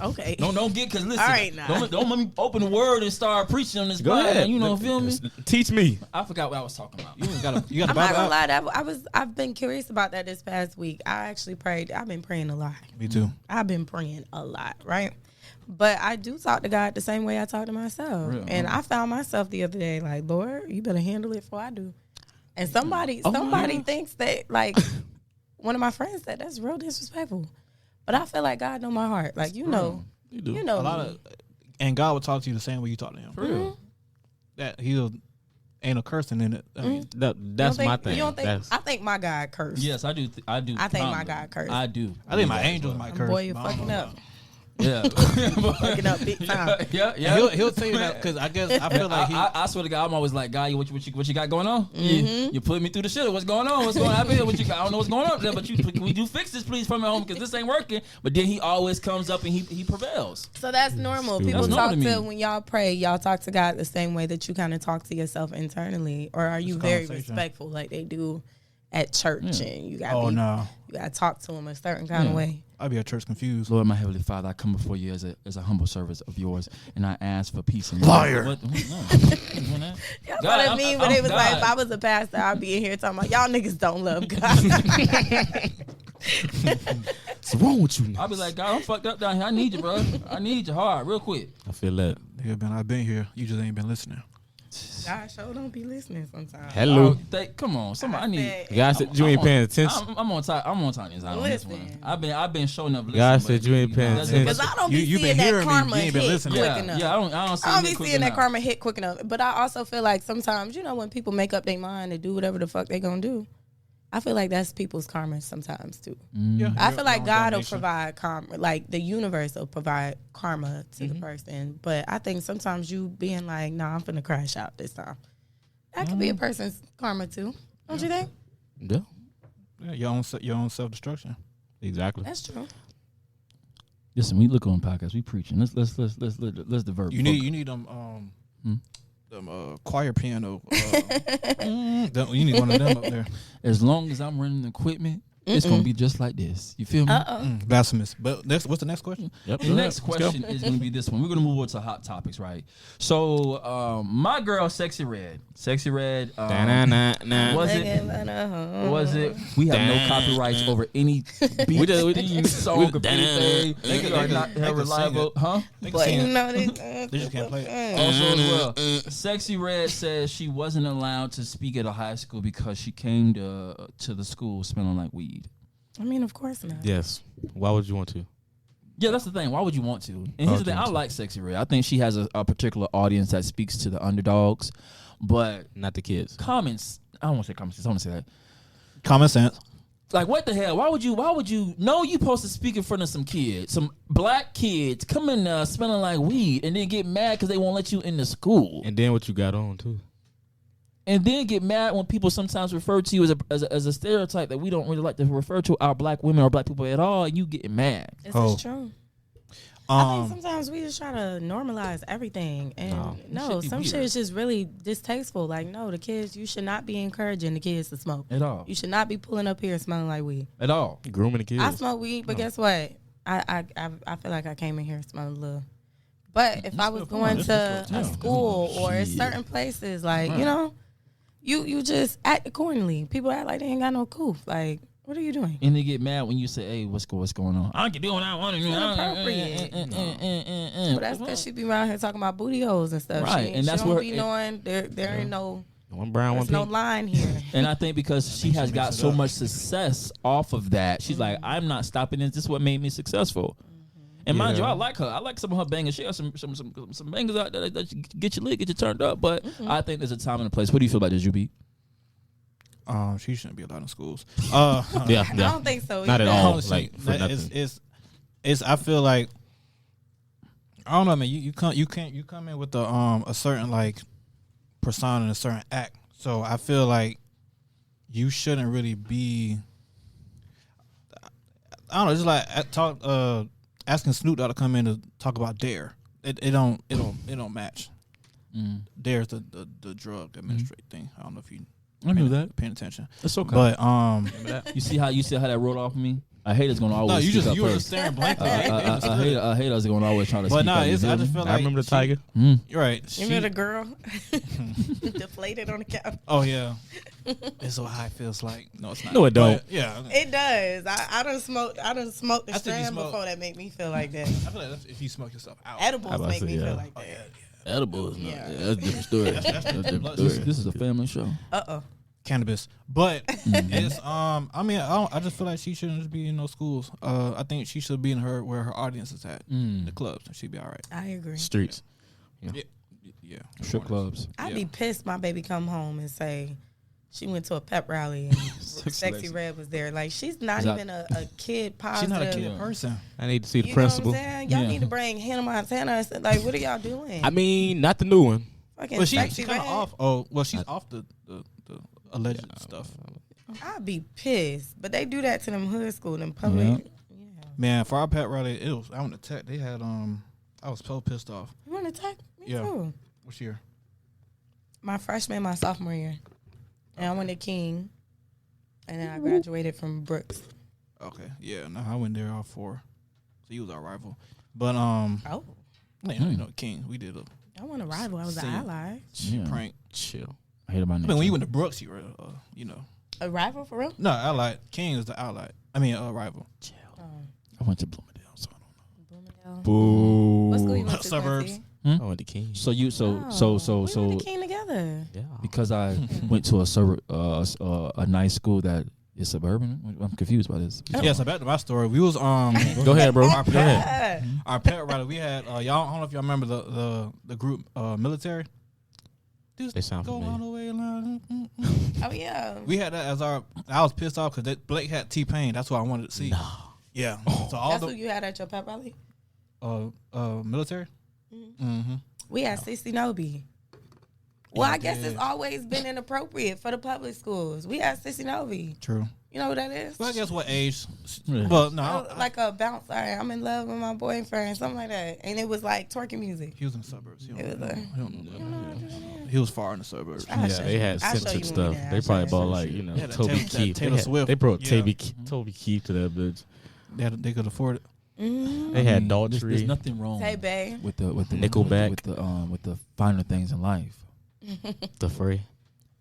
Okay. Don't get because listen. All right, now. Don't let me open the word and start preaching on this. Go Bible, ahead. You know, feel me? Teach me. I forgot what I was talking about. You got I'm a not Bible gonna app? lie. I've been curious about that this past week. I actually prayed. I've been praying a lot. Me too. I've been praying a lot, right? But I do talk to God the same way I talk to myself. Real, and I found myself the other day like, Lord, you better handle it before I do. And somebody yeah. thinks that, like, one of my friends said that's real disrespectful. But I feel like God know my heart. Like, you know, You do. you know A lot me. of, and God will talk to you the same way you talk to Him. For real. That He'll ain't no cursing in it. I mean, That's You don't think- my thing. You don't think, That's, I think my God cursed. Yes, I do. I do. I think my promptly. God cursed. I do. I think my believe that as angels well. might curse. Boy, you're but I don't fucking know up. Yeah. Fucking up big time. Yeah. He'll tell you that because I guess I feel like I swear to God, I'm always like, God, what you got going on? Mm-hmm. You put me through the shit. What's going on? What's going on? What you got? I don't know what's going on there, but we do fix this, please, from at home because this ain't working. But then he always comes up and he prevails. So that's normal. Stupid. People That's talk normal to to me. when y'all pray. Y'all talk to God the same way that you kind of talk to yourself internally, or are you It's very conversation. respectful like they do at church and you got oh no, you got to talk to them a certain kind of way? I'd be at church confused. Lord, my heavenly Father, I come before you as a humble servant of yours, and I ask for peace and Liar. What? No. That's what I mean. But it was like, if I was a pastor, I'd be in here talking about y'all niggas don't love God. What's wrong with you? I'll be like, God, I'm fucked up down here. I need you, bro. I need you hard, real quick. I feel that. Yeah, man, I've been here. You just ain't been listening. God sure don't be listening sometimes. Hello. Come on, somebody. I need. God said you ain't paying attention. I'm on time. I'm on Tiny's on this Listen. one. I've been showing up. God said you ain't paying attention. Because I don't be You been seeing that hearing me, karma you ain't been hit listening. quick Yeah, enough. I don't see. I don't it be quick seeing that enough. karma hit quick enough. But I also feel like sometimes, when people make up their mind to do whatever the fuck they gonna do, I feel like that's people's karma sometimes too. Yeah, I feel like God will donation. provide karma, like the universe will provide karma to the person. But I think sometimes you being like, nah, I'm finna crash out this time. That could be a person's karma too. Don't you think? Yeah, Yeah, your own self destruction. exactly. That's true. Listen, we look on podcasts. We preaching. Let's divert. You need them choir piano. You need one of them up there. As long as I'm running the equipment, it's gonna be just like this. You feel me? Blasphemous. But what's the next question? Yep. The next question is going to be this one. We're going to move on to hot topics, right? So, my girl, Sexy Red. Sexy Red. Was it? We have no copyrights over any beat, theme, song, or anything. They are not reliable, huh? But you know They just can't play it. Also as well, Sexy Red says she wasn't allowed to speak at a high school because she came to the school smelling like weed. I mean, of course not. Yes. Why would you want to? Yeah, that's the thing. Why would you want to? And here's the thing. I like Sexy Red. I think she has a particular audience that speaks to the underdogs. But Not the kids. comments, I don't want to say comments. I want to say that. Common sense. Like, what the hell? Why would you know you supposed to speak in front of some kids, some black kids, come in there smelling like weed and then get mad because they won't let you in the school? And then what you got on too? And then get mad when people sometimes refer to you as a stereotype that we don't really like to refer to our black women or black people at all, and you getting mad. This is true. I think sometimes we just try to normalize everything, and no, some shit is just really distasteful. Like, no, the kids, you should not be encouraging the kids to smoke At all. You should not be pulling up here smelling like weed. At all. Grooming the kids. I smoke weed, but guess what? I feel like I came in here smelling a little. But if I was going to a school or certain places, like you just act accordingly. People act like they ain't got no coof. Like, what are you doing? And they get mad when you say, "Hey, what's going on?" I can do what I want to do. Inappropriate. But that's because she be around here talking about booty holes and stuff. Right, and that's she don't where be knowing there ain't no One brown, one there's no pink. line here. And I think because she has got so much success off of that, she's like, I'm not stopping this. This is what made me successful. And mind you, I like her. I like some of her bangers. She has some bangers out there that get you lit, get you turned up. But I think there's a time and a place. What do you feel about this, Jude B? She shouldn't be allowed in schools. Yeah. I don't think so. Not at either. all. Honestly, Like, for nothing. it's. I feel like I don't know, man. You come in with a certain like persona and a certain act. So I feel like you shouldn't really be. I don't know. Just like asking Snoop Dogg to come in to talk about Dare. It don't match. Dare's the drug administrator thing. I don't know if you. I knew that. Paying attention. It's okay. But you see how that rolled off of me? A hater's gonna always. no, speak up you were first. just staring blankly. A hater's gonna always try to. But speak nah, up, you I feel just me? feel like I remember the tiger. You're right. You remember the girl deflated on the couch? Oh yeah, it's what it feels like. No, it's not. No, it don't. But, yeah, It does. I done smoked the I think you strand smoke- before that make me feel like that. I feel like that's if you smoke yourself out. Edibles about to make say, me yeah. feel like that. Edibles. Yeah. That's a different story. That's a different story. This is a family show. Cannabis, but it's I mean I just feel like she shouldn't just be in those schools. I think she should be in where her audience is at, the clubs, and she'd be all right. I agree. Streets. Yeah. Strip clubs. I'd be pissed my baby come home and say, she went to a pep rally and Sexy Red was there. Like, she's not even a kid positive. She's not a kid person. I need to see the You principal. know what I'm saying? Y'all need to bring Hannah Montana. Like, what are y'all doing? I mean, not the new one. Fucking Well, Sexy she's kind of Red. off. Oh, well, she's off the alleged stuff. I'd be pissed. But they do that to them hood school, them public. Yeah. Man, for our pet rally, I went to tech. They had I was so pissed off. You want to tech? Me Yeah. too. Which year? My freshman, my sophomore year. And I went to King. And then I graduated from Brooks. Okay, yeah. No, I went there all 4. So you was our rival. But Oh. you know, King. We did a I wasn't a rival. I was an ally. prank. Chill. I hate about I mean, when you went to Brooks, you were you know. A rival for real? No, ally. King is the ally. I mean, rival. I went to Bloomingdale, so I don't know. Bloomingdale. Boo. What school you went to? Suburbs. Quincy? I went to King. So you We went so to King together. Yeah. because I went to a nice school that is suburban. I'm confused by this. Yeah, so back to my story. We was Go ahead, bro. Our Go ahead. our pet rally. We had y'all. I don't know if y'all remember the group military. They sound Go familiar. all the way along. Oh, yeah. We had that as our. I was pissed off because Blake had T-Pain. That's what I wanted to see. No. Yeah. So all That's who you had at your pep rally? military. Mm-hmm. We had Sissy Nobi. Well, I guess it's always been inappropriate for the public schools. We had Sissy Nobi. True. You know what that is? Well, I guess what age? Yeah. Well, no. Like a bounce. I'm in love with my boyfriend, something like that. And it was like twerking music. He was in the suburbs. He It was he was far in the suburbs. I'll Yeah, show they you. had I'll show censored you stuff. when we They there. probably I'll show bought you. like Yeah, that Toby Taylor- Keith. Taylor Swift. They brought Yeah. Toby Keith to that bitch. They could afford it. They had There's Daltrey. nothing wrong Hey, babe. with the Nickelback. with the finer things in life. The Free.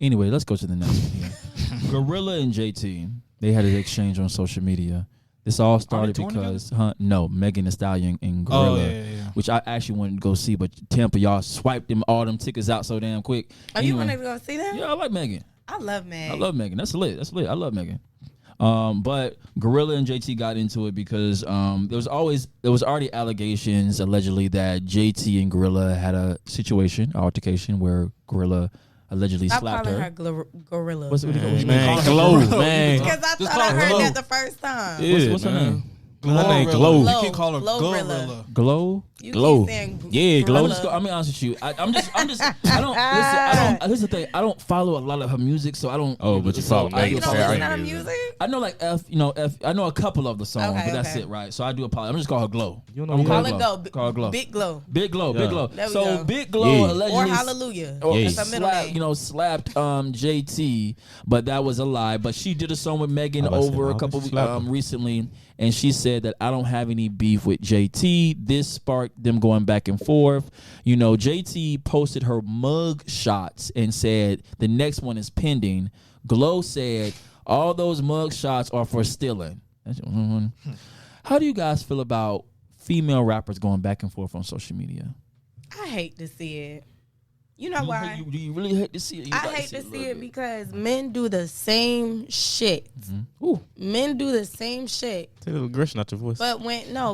Anyway, let's go to the next one here. Gorilla and JT, they had an exchange on social media. This all started touring because Megan Thee Stallion and Gorilla, Oh, yeah. which I actually wanted to go see, but Tampa, y'all swiped all them tickets out so damn quick. Oh, you Anyway, wanted to go see them? Yeah, I like Megan. I love Meg. I love Megan. That's lit. That's lit. I love Megan. But Gorilla and JT got into it because there was already allegations allegedly that JT and Gorilla had a altercation where Gorilla allegedly Stop slapped calling her. her Gorilla. What's what you Man, Glow. Glow, man. Because I Just thought I call her heard Glow. that the first time. Yeah, what's her man. name? Her name Glow. Glow. You can call her Glorilla. Glorilla. Glow? You Glow. keep saying Yeah, Glow. I'm just I'm be honest with you. I don't listen. This is the thing. I don't follow a lot of her music, so I don't. Oh, but you follow Oh, you Megan don't Thee listen to her Stallion. music? I know like F. I know a couple of the songs, Okay, but that's okay. it, right? So I do apologize. I'm just call her Glow. You know I'm who gonna Call it Glow. Call her Glow. Big Glow. Big Glow. Yeah. Big Glow. There we So go. Big Glow Yeah. allegedly. Or Hallelujah. Or Yeah. That's her middle name. slapped JT, but that was a lie. But she did a song with Megan I was about to say, over a how couple did she slap her? recently, and she said that I don't have any beef with JT. This sparked them going back and forth. JT posted her mug shots and said the next one is pending. Glow said all those mug shots are for stealing. How do you guys feel about female rappers going back and forth on social media? I hate to see it. You know why? Do you really hate to see it? You I like hate to a see little it bit. because men do the same shit. Ooh, Men do the same shit. take a little aggression out your voice. But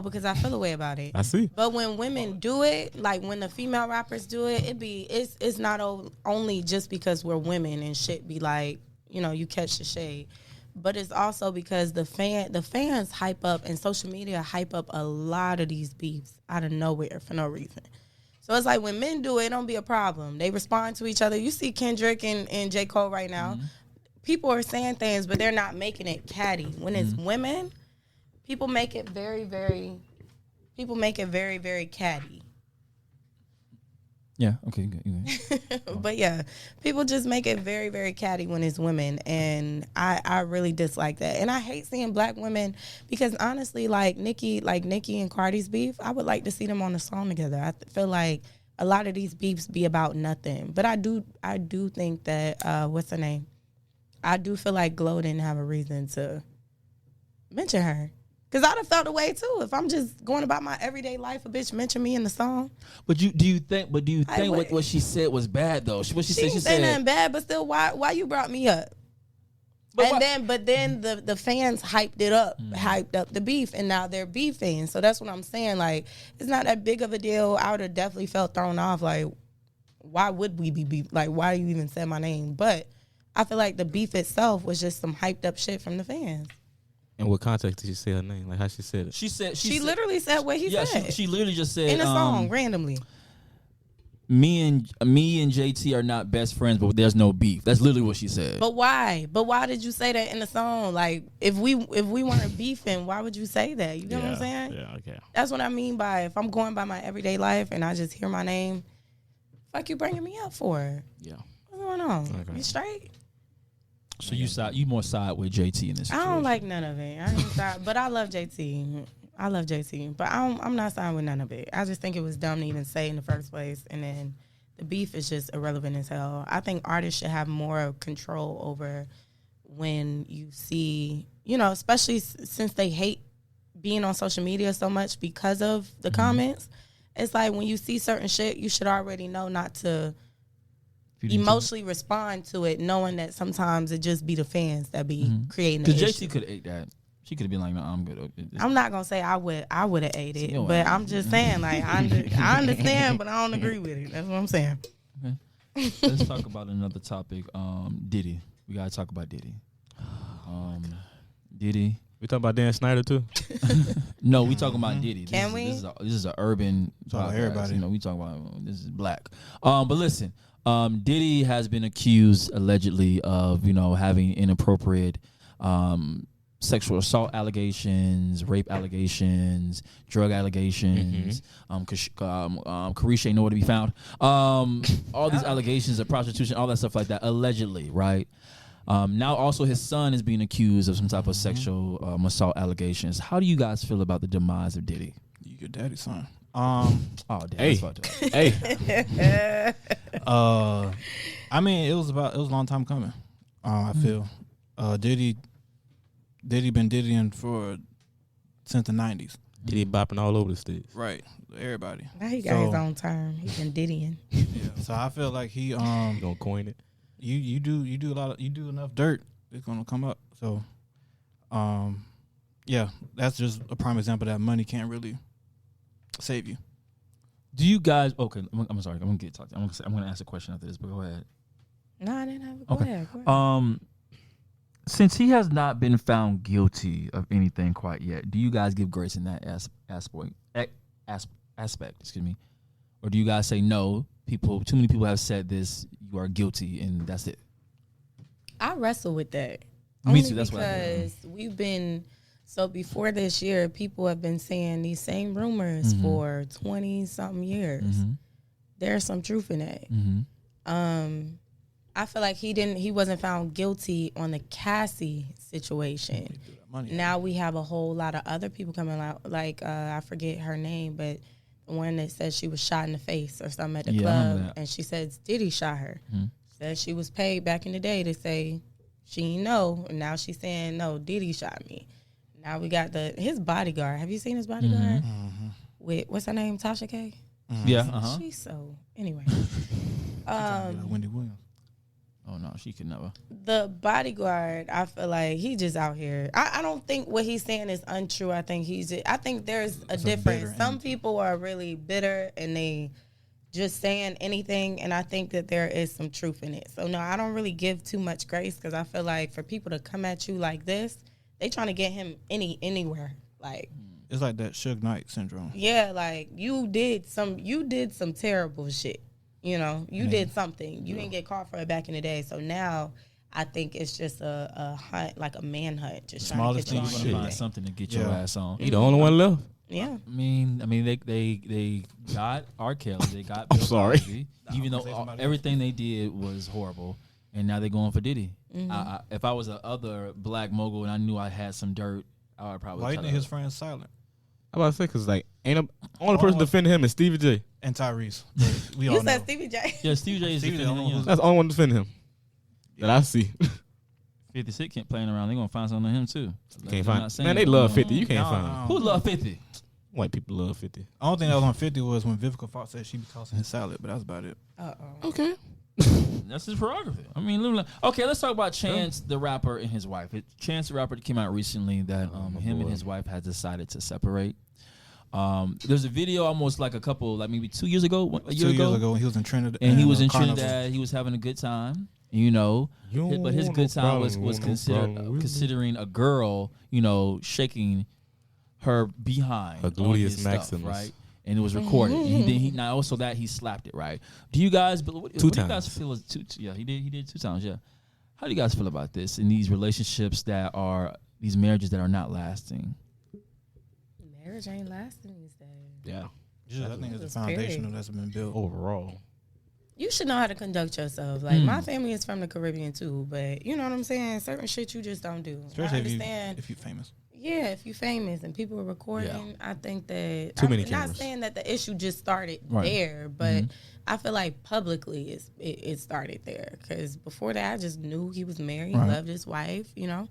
because I feel a way about it. I see. But when women do it, like when the female rappers do it, it's not only just because we're women and shit be like, you catch the shade. But it's also because the fans hype up and social media hype up a lot of these beefs out of nowhere for no reason. So it's like when men do it, it don't be a problem. They respond to each other. You see Kendrick and J. Cole right now. People are saying things, but they're not making it catty. When it's women, people make it very, very catty. Yeah. Okay. Good. But yeah, people just make it very, very catty when it's women, and I really dislike that. And I hate seeing black women because honestly, like Nicki and Cardi's beef, I would like to see them on a song together. I feel like a lot of these beefs be about nothing. But I do think that what's her name? I do feel like Glow didn't have a reason to mention her. Because I'd have felt the way too if I'm just going about my everyday life. A bitch mention me in the song. But do you think would- what she said was bad though? What she said? She didn't say said nothing bad, but still, why you brought me up? But then the fans hyped it up, hyped up the beef, and now they're beefing. So that's what I'm saying. Like, it's not that big of a deal. I would have definitely felt thrown off. Like, why would we be beef? Like, why you even say my name? But I feel like the beef itself was just some hyped up shit from the fans. In what context did she say her name? Like how she said it? She said She literally said what he said. She literally just said in a song randomly. Me and JT are not best friends, but there's no beef. That's literally what she said. But why? But why did you say that in the song? Like, if we weren't beefing, why would you say that? You know what I'm saying? Yeah, okay. That's what I mean by if I'm going by my everyday life and I just hear my name, fuck you bringing me up for? Yeah. What's going on? Okay. You straight? So you more side with JT in this situation. I don't like none of it. I ain't side, but I love JT. I love JT, but I'm not siding with none of it. I just think it was dumb to even say in the first place, and then the beef is just irrelevant as hell. I think artists should have more control over when you see, especially since they hate being on social media so much because of the comments. It's like when you see certain shit, you should already know not to emotionally respond to it, knowing that sometimes it just be the fans that be creating the issue. Because JT could have ate that. She could have been like, "No, I'm good." I'm not gonna say I would have ate it, but I'm just saying, like, I understand, but I don't agree with it. That's what I'm saying. Okay. Let's talk about another topic. Diddy. We gotta talk about Diddy. Diddy. We talking about Dan Snyder too? No, we talking about Diddy. Can we? This is an urban Talk about podcast. everybody. We talking about this is black. But listen, Diddy has been accused allegedly of having inappropriate sexual assault allegations, rape allegations, drug allegations. Carisha ain't nowhere to be found. All these allegations of prostitution, all that stuff like that, allegedly, right? Now also his son is being accused of some type of sexual assault allegations. How do you guys feel about the demise of Diddy? You your daddy's son. Oh, damn, Hey. that's fucked up. Hey. I mean, it was a long time coming. I feel Diddy been Diddying since the 90s. Diddy bopping all over the stage. Right, everybody. Now he got his own term. He been diddying. Yeah, so I feel like he You gonna coin it? you do enough dirt, it's gonna come up. So, yeah, that's just a prime example that money can't really save you. Do you guys? Okay, I'm sorry. I'm gonna get talked. I'm gonna ask a question after this, but go ahead. No, I didn't have it. Go Okay. ahead. Go ahead. Since he has not been found guilty of anything quite yet, do you guys give grace in that aspect? Excuse me, or do you guys say no? Too many people have said this. You are guilty, and that's it. I wrestle with that. Me Only too. That's what I did. because we've been. So before this year, people have been saying these same rumors for 20-something years. There's some truth in that. I feel like he wasn't found guilty on the Cassie situation. Now we have a whole lot of other people coming out. Like I forget her name, but the one that said she was shot in the face or something at the club, and she said Diddy shot her. Said she was paid back in the day to say she didn't know, and now she's saying no, Diddy shot me. Now we got his bodyguard. Have you seen his bodyguard? With what's her name? Tasha K. Yeah. She's so anyway. Wendy Williams. Oh no, she could never. The bodyguard, I feel like he just out here. I don't think what he's saying is untrue. I think I think there's a difference. Some people are really bitter and they just saying anything, and I think that there is some truth in it. So no, I don't really give too much grace because I feel like for people to come at you like this, they trying to get him anywhere. Like it's like that Suge Knight syndrome. Yeah, like you did some terrible shit. You did something. You didn't get caught for it back in the day. So now I think it's just a hunt, like a manhunt, just trying to get you on You want to find something to get your ass on. He the only one left. Yeah. I mean, they got R. Kelly, they got Bill sorry. Cosby, even though everything they did was horrible, and now they're going for Diddy. If I was a other black mogul and I knew I had some dirt, I would probably. Why you think his friend's silent? I about to say because only person defending him is Stevie J. And Tyrese. We You all said know. Stevie J. Yeah, Stevie J is Stevie J defending him. That's the only one defending him that I see. 50 Cent can't playing around. They're gonna find something on him too. Can't find. Man, they love 50. You can't find him. Who love 50? White people love 50. The only thing that was on 50 was when Vivica Fox said she be tossing his salad, but that's about it. Okay. That's his prerogative. I mean, okay, let's talk about Chance the rapper and his wife. Chance the rapper came out recently that him and his wife had decided to separate. There's a video almost like maybe 2 years ago, a year 2 ago. years ago when he was in Trinidad. And he was in Carnival. Trinidad. He was having a good time. You know, You but his don't good no time was problem, no considered problem with me. considering a girl, you know, shaking her behind, Her on gluteus his stuff, maximus. right? And it was recorded. And he now also that he slapped it, right? Do you guys? What do you guys times. feel? Yeah, he did 2 times. Yeah. How do you guys feel about this in these relationships that are these marriages that are not lasting? Marriage ain't lasting these days. Yeah. I think it's It's the foundation period. that's been built. Overall. You should know how to conduct yourself. Like my family is from the Caribbean too, but you know what I'm saying. Certain shit you just don't do. Especially I understand. if you're famous. Yeah, if you're famous and people are recording, I think that Too many I'm cameras. not saying that the issue just started Right. there, but I feel like publicly it started there because before that I just knew he was married, loved his wife. You know,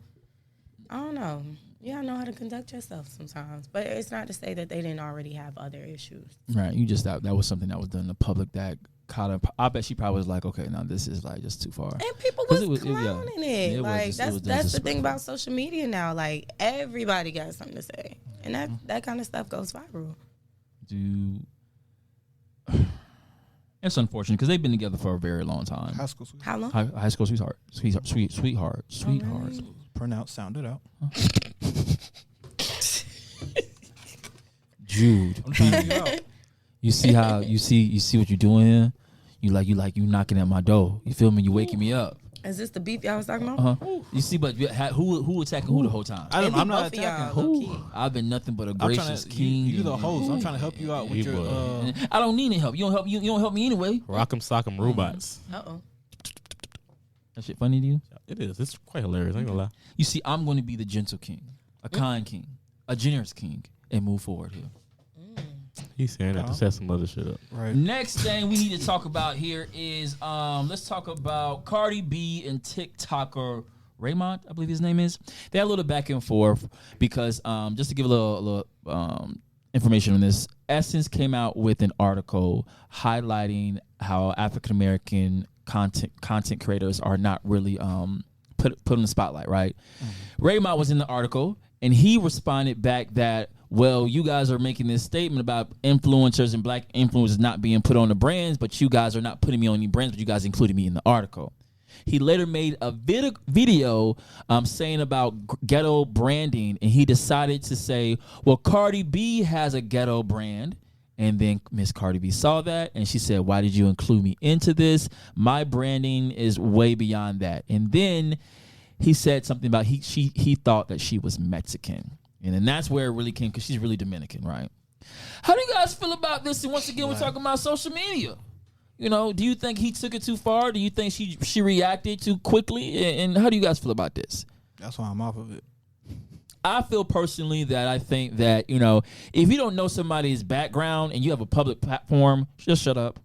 I don't know. You gotta know how to conduct yourself sometimes, but it's not to say that they didn't already have other issues. Right. You just that was something that was done in the public that kind of. I bet she probably was like, okay, now this is like just too far. And people 'Cause was it was- clowning yeah. it. It was Like just- it was that's the disrespectful. thing about social media now. Like everybody got something to say, and that kind of stuff goes viral. It's unfortunate because they've been together for a very long time. High school sweet. How long? High school sweetheart. Pronounce, sound it out. Jude, I'm trying to figure out. you see how you see what you're doing here. You knocking at my door. You feel me? You waking me up. Is this the beef y'all was talking about? You see, but who attacking who the whole time? I'm not Both of y'all, attacking. low-key. I've been nothing but a I'm trying gracious to. king. You the host. I'm trying to help you out with your. And I don't need any help. You don't help. You don't help me anyway. Rock'em sock'em robots. Uh-oh. That shit funny to you? It is. It's quite hilarious. I ain't gonna lie. You see, I'm going to be the gentle king, a kind king, a generous king, and move forward here. He's saying that to set some other shit up. Right. Next thing we need to talk about here is let's talk about Cardi B and TikToker Raymond, I believe his name is. They had a little back and forth because just to give a little information on this, Essence came out with an article highlighting how African American content creators are not really put in the spotlight, right? Raymond was in the article and he responded back that, well, you guys are making this statement about influencers and black influencers not being put on the brands, but you guys are not putting me on any brands, but you guys included me in the article. He later made a video saying about ghetto branding, and he decided to say, well, Cardi B has a ghetto brand. And then Miss Cardi B saw that, and she said, why did you include me into this? My branding is way beyond that. And then he said something about he thought that she was Mexican. And then that's where it really came, because she's really Dominican, right? How do you guys feel about this? And once again, we're talking about social media. You know, do you think he took it too far? Do you think she reacted too quickly? And how do you guys feel about this? That's why I'm off of it. I feel personally that I think that, you know, if you don't know somebody's background and you have a public platform, just shut up.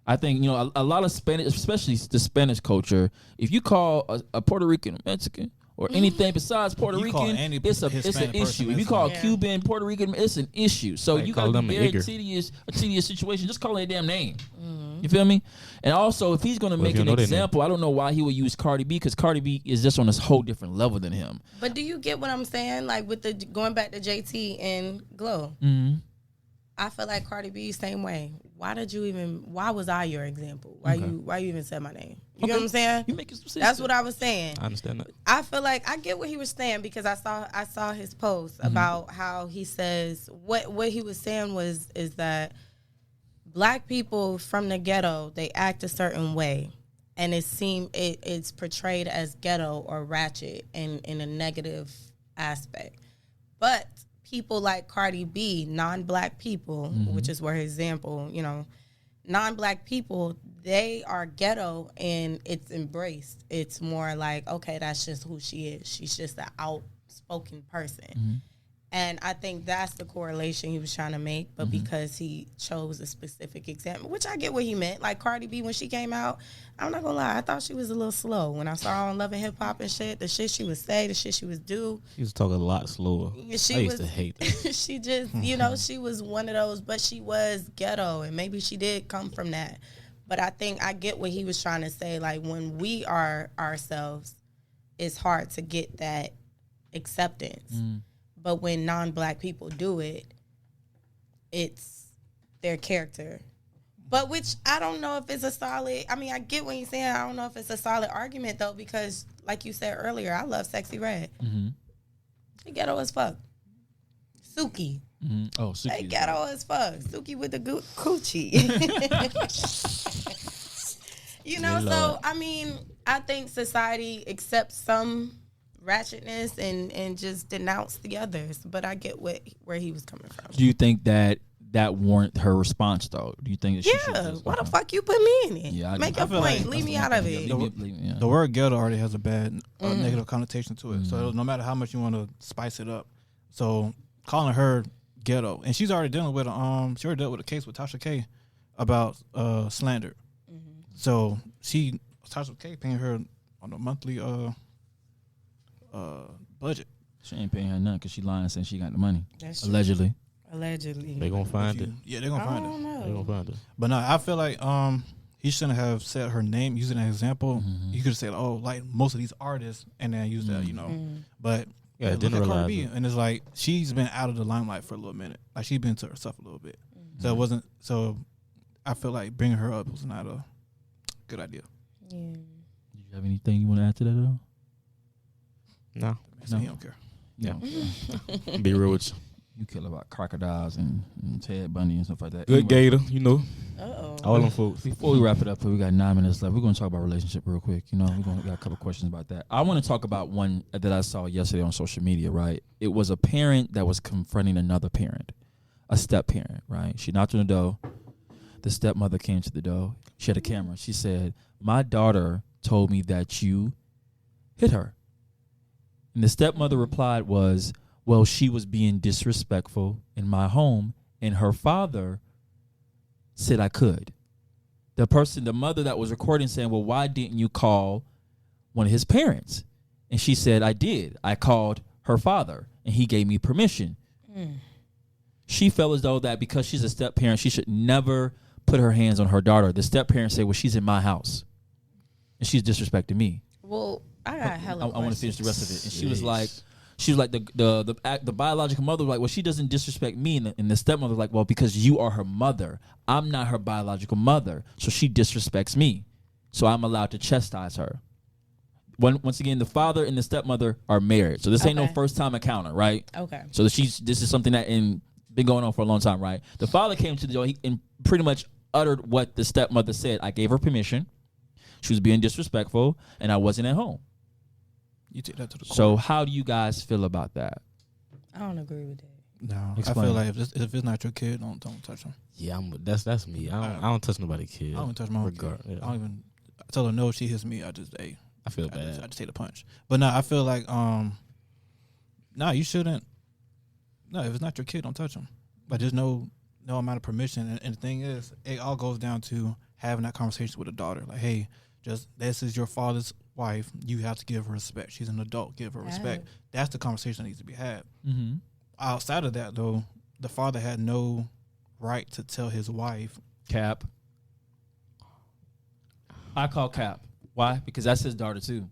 I think, you know, a lot of Spanish, especially the Spanish culture, if you call a Puerto Rican a Mexican or anything besides Puerto You call Rican, any it's an Hispanic issue. person If you call a Yeah. Cuban, Puerto Rican, it's an issue. So Like, you call got to them be a very nigger. tedious situation. Just call it a damn name. You feel me? And also, if he's going to Well, if make you an know their example, I don't know why he would use Cardi B, because Cardi B is just on this whole different level than him. But do you get what I'm saying? Like with the going back to JT and Glow. I feel like Cardi B same way. Why was I your example? Why you even said my name? You know what I'm saying? You make it specific. That's what I was saying. I understand that. I feel like I get what he was saying because I saw his post about how he says what he was saying is that black people from the ghetto, they act a certain way, and it's portrayed as ghetto or ratchet in a negative aspect. But people like Cardi B, non-black people, which is where his example, you know, non-black people, they are ghetto and it's embraced. It's more like, okay, that's just who she is. She's just an outspoken person. And I think that's the correlation he was trying to make, but because he chose a specific example, which I get what he meant. Like Cardi B, when she came out, I'm not gonna lie, I thought she was a little slow. When I saw her on Love and Hip Hop and shit, the shit she would say, the shit she would do. She was talking a lot slower. She I used to hate that. she just, you know, she was one of those, but she was ghetto, and maybe she did come from that. But I think I get what he was trying to say. Like, when we are ourselves, it's hard to get that acceptance. But when non-black people do it, it's their character. But which I don't know if it's a solid. I mean, I get what you're saying. I don't know if it's a solid argument though, because like you said earlier, I love Sexy Red. Mm-hmm. She ghetto as fuck. Suki. Mm-hmm. Oh, Suki. They ghetto as fuck. Suki with the coochie. You know, so I mean, I think society accepts some ratchetness and just denounce the others. But I get where he was coming from. Do you think that warrant her response though? Do you think that she should just, why the fuck you put me in it? Yeah, make your point. like leave me out of it. The word ghetto already has a bad negative connotation to it. So no matter how much you want to spice it up, so calling her ghetto, and she's already dealing with she already dealt with a case with Tasha K about slander. So Tasha K paying her on a monthly budget. She ain't paying her nothing because she lying saying she got the money. That's true. Allegedly. They gonna find it. Yeah, they're gonna find it. They gonna find it. But no, I feel like he shouldn't have said her name using an example. You could have said, "Oh, like most of these artists," and then use that, you know. But Yeah, look at Cardi generalize B, it. and it's like she's been out of the limelight for a little minute. Like she's been to herself a little bit. So it wasn't. So I feel like bringing her up was not a good idea. Yeah. Do you have anything you want to add to that at all? No. So he don't care. Yeah. Be real with you. You kill about crocodiles and Ted Bundy and stuff like that. Good gator, you know. Uh-oh. All them folks. Before we wrap it up, we got 9 minutes left. We're going to talk about relationship real quick. You know, we got a couple questions about that. I want to talk about one that I saw yesterday on social media, right? It was a parent that was confronting another parent, a step parent, right? She knocked on the door. The stepmother came to the door. She had a camera. She said, "My daughter told me that you hit her." And the stepmother replied was, "Well, she was being disrespectful in my home, and her father said I could." The mother that was recording saying, "Well, why didn't you call one of his parents?" And she said, "I did. I called her father, and he gave me permission." She felt as though that because she's a step parent, she should never put her hands on her daughter. The step parent said, "Well, she's in my house, and she's disrespecting me." Well, I got hella I want to finish the rest of it. And she was Jeez. like, the biological mother was like, "Well, she doesn't disrespect me," and the stepmother was like, "Well, because you are her mother, I'm not her biological mother, so she disrespects me, so I'm allowed to chastise her." Once again, the father and the stepmother are married, so this ain't no Okay. first time encounter, right? Okay. So this is something that been going on for a long time, right? The father came to the door and pretty much uttered what the stepmother said. "I gave her permission. She was being disrespectful, and I wasn't at home." You take that to the court. So how do you guys feel about that? I don't agree with that. No, Explain. I feel like if it's not your kid, don't touch them. Yeah, that's me. I don't touch nobody's kid. I don't touch my own Regard, kid. yeah. I don't even tell her no. If she hits me, I just I feel I bad. just take the punch. But no, I feel like no, you shouldn't. No, if it's not your kid, don't touch them. But there's no amount of permission. And the thing is, it all goes down to having that conversation with a daughter. Like, hey, this is your father's wife. You have to give her respect. She's an adult. Give her respect. That's the conversation that needs to be had. Mm-hmm. Outside of that, though, the father had no right to tell his wife. Cap. I call Cap. Why? Because that's his daughter too.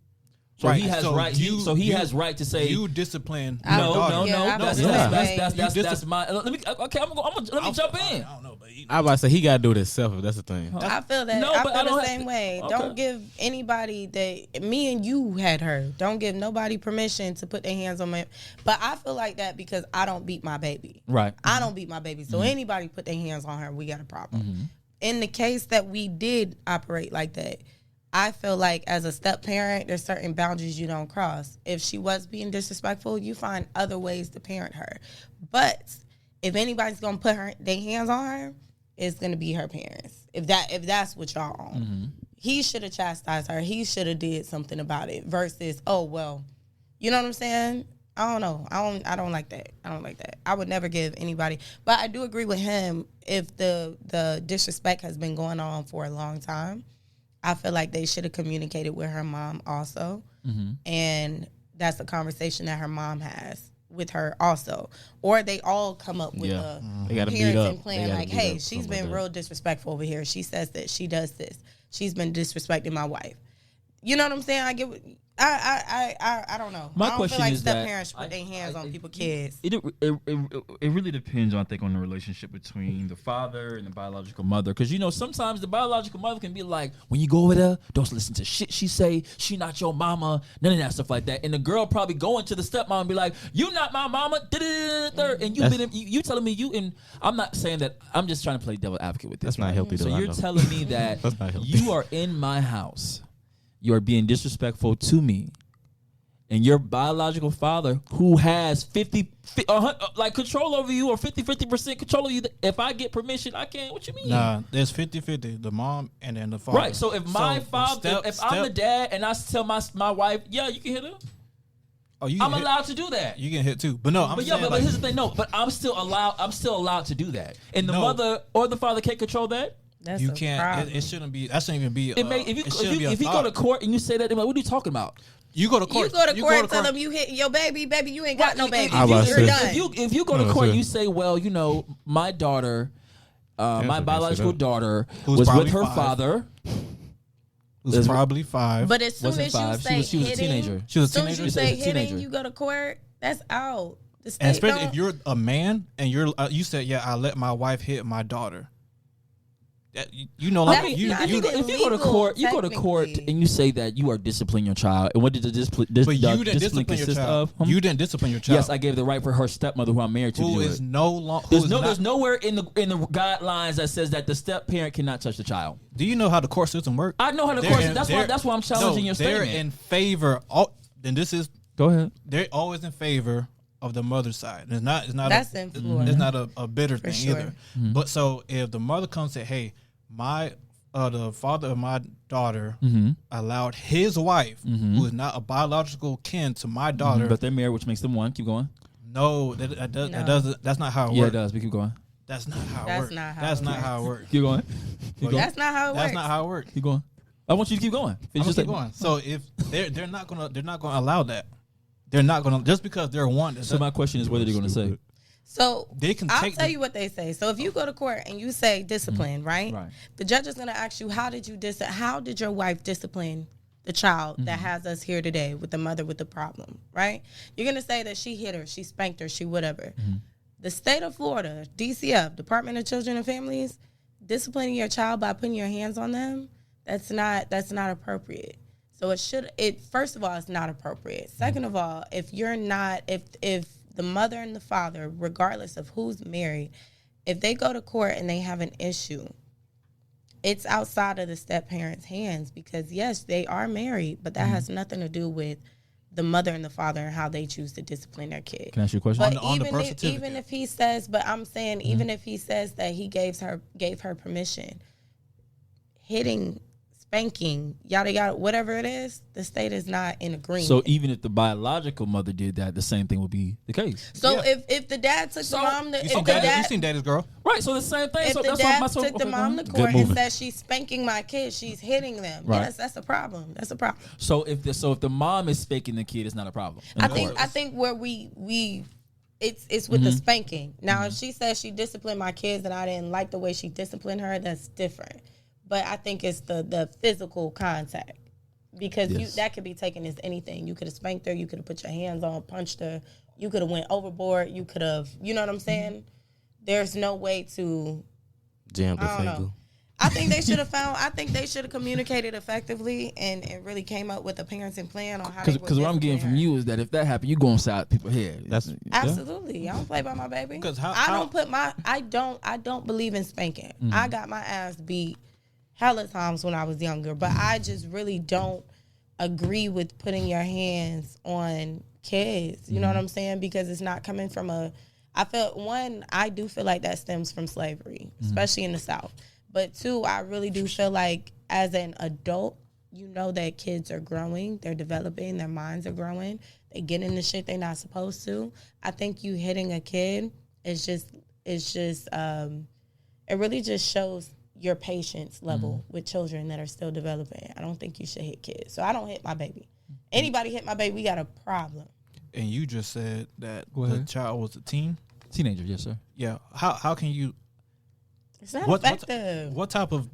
So Right, he has so right. you- So he you- has right to say You discipline I your would- daughter. yeah, I That's would say- that's my. Let me. Okay, I'm gonna let me jump in. I don't know, but I about to say he gotta do it himself if that's the thing. I feel that. No, I but feel I don't the have- same way. Okay. Don't give anybody that me and you had her. Don't give nobody permission to put their hands on me. But I feel like that because I don't beat my baby. Right. I don't beat my baby. So anybody put their hands on her, we got a problem. In the case that we did operate like that, I feel like as a step parent, there's certain boundaries you don't cross. If she was being disrespectful, you find other ways to parent her. But if anybody's gonna put their hands on her, it's gonna be her parents. If that's what y'all on. He should have chastised her. He should have did something about it versus, oh well, you know what I'm saying? I don't know. I don't like that. I don't like that. I would never give anybody. But I do agree with him if the disrespect has been going on for a long time. I feel like they should have communicated with her mom also. And that's a conversation that her mom has with her also. Or they all come up with a They gotta meet up. parenting plan They gotta like, meet hey, up, she's something been like that. real disrespectful over here. She says that she does this. She's been disrespecting my wife. You know what I'm saying? I get. I don't know. My I don't question feel like is step that parents put their hands on people's kids. It really depends, I think, on the relationship between the father and the biological mother. Because, you know, sometimes the biological mother can be like, when you go over there, don't listen to shit she say. She not your mama. None of that stuff like that. And the girl probably going to the stepmom and be like, you not my mama. And you telling me you, and I'm not saying that. I'm just trying to play devil advocate with this. That's not healthy. So though, you're telling me that you are in my house. You are being disrespectful to me. And your biological father, who has 50 control over you, or 50% control of you, if I get permission, I can. What you mean? Nah, there's 50-50, the mom and then the father. Right. So if my father, if I'm the dad and I tell my wife, yeah, you can hit her. Oh, I'm allowed to do that. You can hit too, but no. But here's the thing. No, but I'm still allowed to do that. And the mother or the father can't control that. That's you can't. It shouldn't be. That shouldn't even be. If you go to court and you say that, they're like, what are you talking about? You go to court. You go to court. Tell them you hit your baby. Baby, you ain't got no baby. You're done. If you go to court, and you say, well, you know, my daughter, my biological daughter, was with her father. Who's probably 5. But as soon as you say she was a teenager. She was a soon teenager. as you say hitting, you go to court. That's out. The state and especially if you're a man and you said, yeah, I let my wife hit my daughter. You know, like if you go to court, and you say that you are disciplining your child. And what did the discipline consist of? You didn't discipline your child. Yes, I gave the right for her stepmother, who I'm married to, who do is it. There's nowhere in the guidelines that says that the step parent cannot touch the child. Do you know how the court system works? I know how the court system. That's why I'm challenging your statement. They're in favor. Then this is. Go ahead. They're always in favor of the mother's side. It's not. That's in Florida. It's not a bitter thing sure. either. Mm-hmm. But so if the mother comes and say, hey, the father of my daughter allowed his wife, who is not a biological kin to my daughter, but they're married, which makes them one. Keep going. No, that doesn't. That's not how it works. Yeah, it does. But keep going. That's not how it works. That's not how it works. Keep going. That's not how it works. That's not how it works. Keep going. I want you to keep going. Keep going. So if they're not gonna allow that. They're not gonna, just because they're one. So my question is, what are they gonna say? So I'll tell you what they say. So if you go to court and you say discipline, right? The judge is going to ask you, how did your wife discipline the child that has us here today with the mother with the problem, right? You're going to say that she hit her, she spanked her, she whatever. The state of Florida, DCF, Department of Children and Families, disciplining your child by putting your hands on them, that's not appropriate. So first of all, it's not appropriate. Second of all, if the mother and the father, regardless of who's married, if they go to court and they have an issue, it's outside of the step parents' hands, because yes, they are married, but that has nothing to do with the mother and the father and how they choose to discipline their kid. Can I ask you a question? But even if he says, even if he says that he gave her permission, hitting, spanking, yada yada, whatever it is, the state is not in agreement. So even if the biological mother did that, the same thing would be the case. So if the dad took the mom, you seen Daddy's Girl, right? So the same thing. If so the dad took the mom to court and said she's spanking my kid, she's hitting them. Right. Yes, that's a problem. That's a problem. So if the mom is spanking the kid, it's not a problem. I think where it's with the spanking. Now, if she says she disciplined my kids and I didn't like the way she disciplined her, that's different. But I think it's the physical contact, because that could be taken as anything. You could have spanked her. You could have put your hands on, punched her. You could have went overboard. You could have, you know what I'm saying? There's no way to jam the I don't know. I think they should have communicated effectively and really came up with a parenting plan on how. Because what I'm getting from you is that if that happened, you go inside people's head. That's absolutely. I don't play by my baby. Because I don't believe in spanking. I got my ass beat hella times when I was younger, but I just really don't agree with putting your hands on kids. You know what I'm saying? Because it's not coming from I do feel like that stems from slavery, especially in the South. But two, I really do feel like as an adult, you know that kids are growing, they're developing, their minds are growing, they get into shit they're not supposed to. I think you hitting a kid it really just shows your patience level with children that are still developing. I don't think you should hit kids. So I don't hit my baby. Anybody hit my baby, we got a problem. And you just said that the child was a teenager, yes, sir. Yeah. How can you? It's not effective. What type of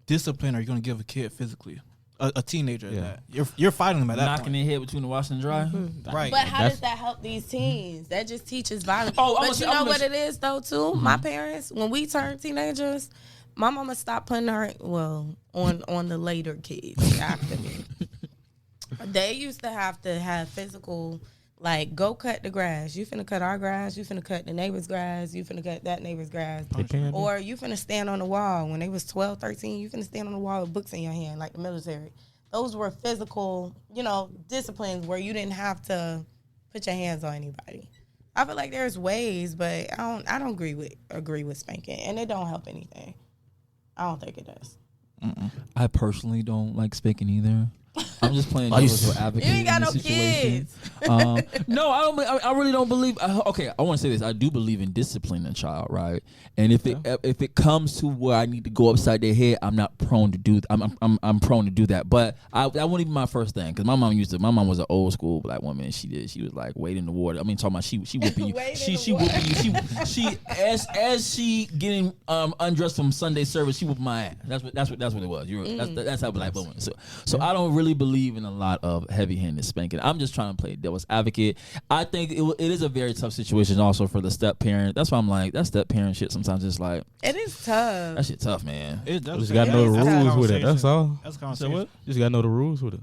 discipline are you going to give a kid physically? a teenager. That you're fighting them at that knocking point. their head between the wash and dry. Right. But how does that help these teens? That just teaches violence. But you know what it is though too. My parents, when we turned teenagers, my mama stopped putting her on the later kids after me. They used to have physical. Like, go cut the grass. You finna cut our grass. You finna cut the neighbor's grass. You finna cut that neighbor's grass. Or you finna stand on the wall. When they was 12, 13, you finna stand on the wall with books in your hand, like the military. Those were physical, disciplines where you didn't have to put your hands on anybody. I feel like there's ways, but I don't agree with spanking, and it don't help anything. I don't think it does. I personally don't like spanking either. I'm just playing devil's advocate. You ain't got in no this situation. kids. No, I don't. I really don't believe. Okay, I want to say this. I do believe in disciplining a child, right? And if it comes to where I need to go upside their head, I'm not prone to do. I'm prone to do that. But that wouldn't be my first thing because my mom was an old school black woman. She was like wade in the water. I mean, talking about she whipping you. She whipping you. She as she getting undressed from Sunday service, she whipped my ass. That's what it was. That's how black woman. So I don't really believe in a lot of heavy-handed spanking. I'm just trying to play devil's advocate. I think it is a very tough situation also for the step parent. That's why I'm like, that step parent shit sometimes it's like, it is tough. that shit tough, man. It does. Just gotta know the rules with it. That's all. That's conversation. Just gotta know the rules with it.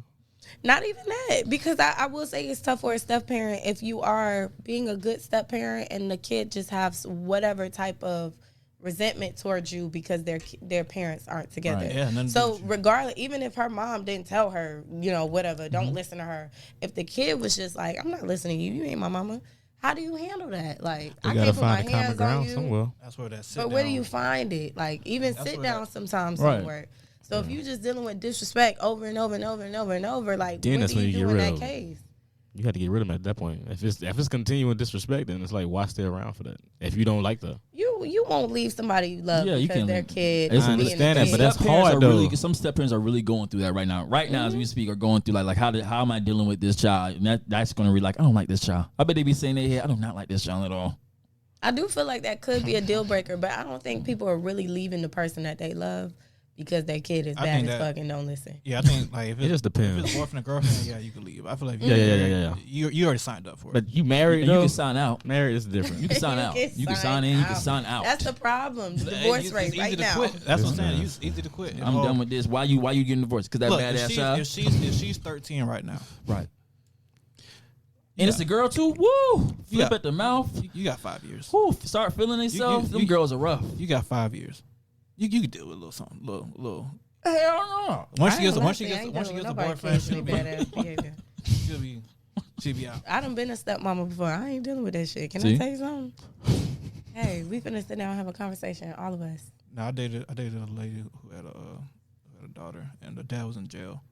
Not even that, because I will say it's tough for a step parent if you are being a good step parent and the kid just has whatever type of resentment towards you because their parents aren't together. Right, yeah, so regardless, even if her mom didn't tell her, whatever, don't listen to her. If the kid was just like, I'm not listening to you, you ain't my mama. How do you handle that? Like, You I gotta can't put my find a common hands on ground you. somewhere. That's where that sit But down. where do you find it? Like, even sit down sometimes Right. somewhere. So if you just dealing with disrespect over and over and over and over and over, like, Then what that's do when you you do get in real. that case? You had to get rid of them at that point. If it's continuing disrespect, then it's like, why stay around for that? If you don't like the, You won't leave somebody you love Yeah, you because can't their leave. kid. I is being understand a that, but kid. that's Step parents hard, are though. really, some step parents are really going through that right now. Right now, as we speak, are going through like how am I dealing with this child? And that's going to be like, I don't like this child. I bet they be saying they I do not like this child at all. I do feel like that could be a deal breaker, but I don't think people are really leaving the person that they love because their kid is bad as fuck and don't listen. Yeah, I think like if it just depends. If it's boyfriend and girlfriend, yeah, you can leave. I feel like Yeah. You already signed up for it. But you married, You though? can sign out. Married is different. You can sign out. You can sign in. You can sign out. That's the problem. The divorce rate it's easy right to now. quit. That's what I'm saying. It's easy to quit. I'm done with this. Why you getting divorced? Because that Look, badass child. if she's 13 right now, Right. And it's a girl too. Woo! Flip Yeah. at the mouth. you got 5 years. Woo! Start feeling themselves. Them girls are rough. You got 5 years. You can deal with a little something, little. Hell no. Once she gets a a boyfriend, she'll be out. I done been a stepmama before. I ain't dealing with that shit. Can See? I tell you something? Hey, we finna sit down and have a conversation, all of us. Now I dated a lady who had a daughter, and the dad was in jail.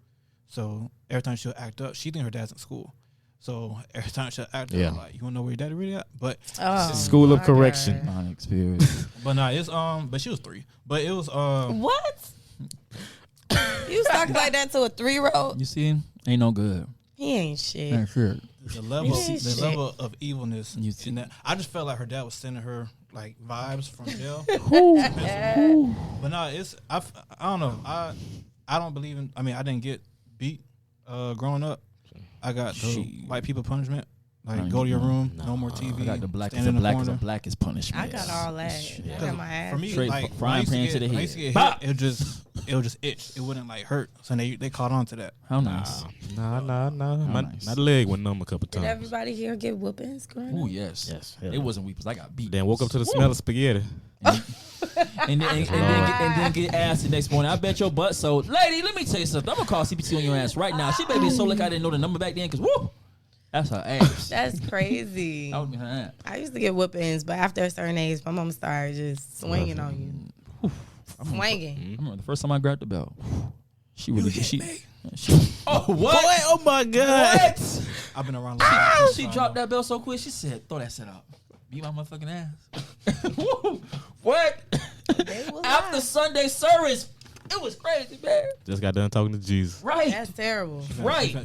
So every time she'll act up, she think her dad's in school. So every time she'll act up, like, you wanna know where your daddy really at? But School of correction. My experience. but nah, it's but she was 3. But it was What? You was talking like that to a 3-year-old? You see him? Ain't no good. He ain't shit. Ain't shit. the level Shit. level of evilness You see- in that. I just felt like her dad was sending her like vibes from jail. But no, it's I don't know. I don't believe in. I mean, I didn't get beat growing up. I got the white people punishment. Like, go to your room, no more TV. I got the black stand is in the black is corner. a black is punishment. I got all that. I got my ass. For me, Straight like, frying pan to the when I head. used to get Bah! hit, it would just itch. It wouldn't like hurt. So they caught on to that. How nice. Nah. nice. My leg went numb a couple Did times. everybody here get whoopings growing Oh up? yes. Yes. It wasn't weepers. I got beat. Then woke up to the smell of spaghetti. and then get ass the next morning. I bet your butt so. Lady, let me tell you something. I'm gonna call CPT on your ass right now. She baby so like I didn't know the number back then because woo, that's her ass. That's crazy. That would be her ass. I used to get whoopings, but after a certain age, my mom started just swinging on you. Swinging. I remember the first time I grabbed the belt. She really she. Oh what? Boy, oh my God. What? I've been around. Like She dropped that belt so quick. She said, "Throw that shit out." Beat my motherfucking ass. Woo. What? After Sunday service, it was crazy, man. Just got done talking to Jesus. Right. That's terrible. Right. And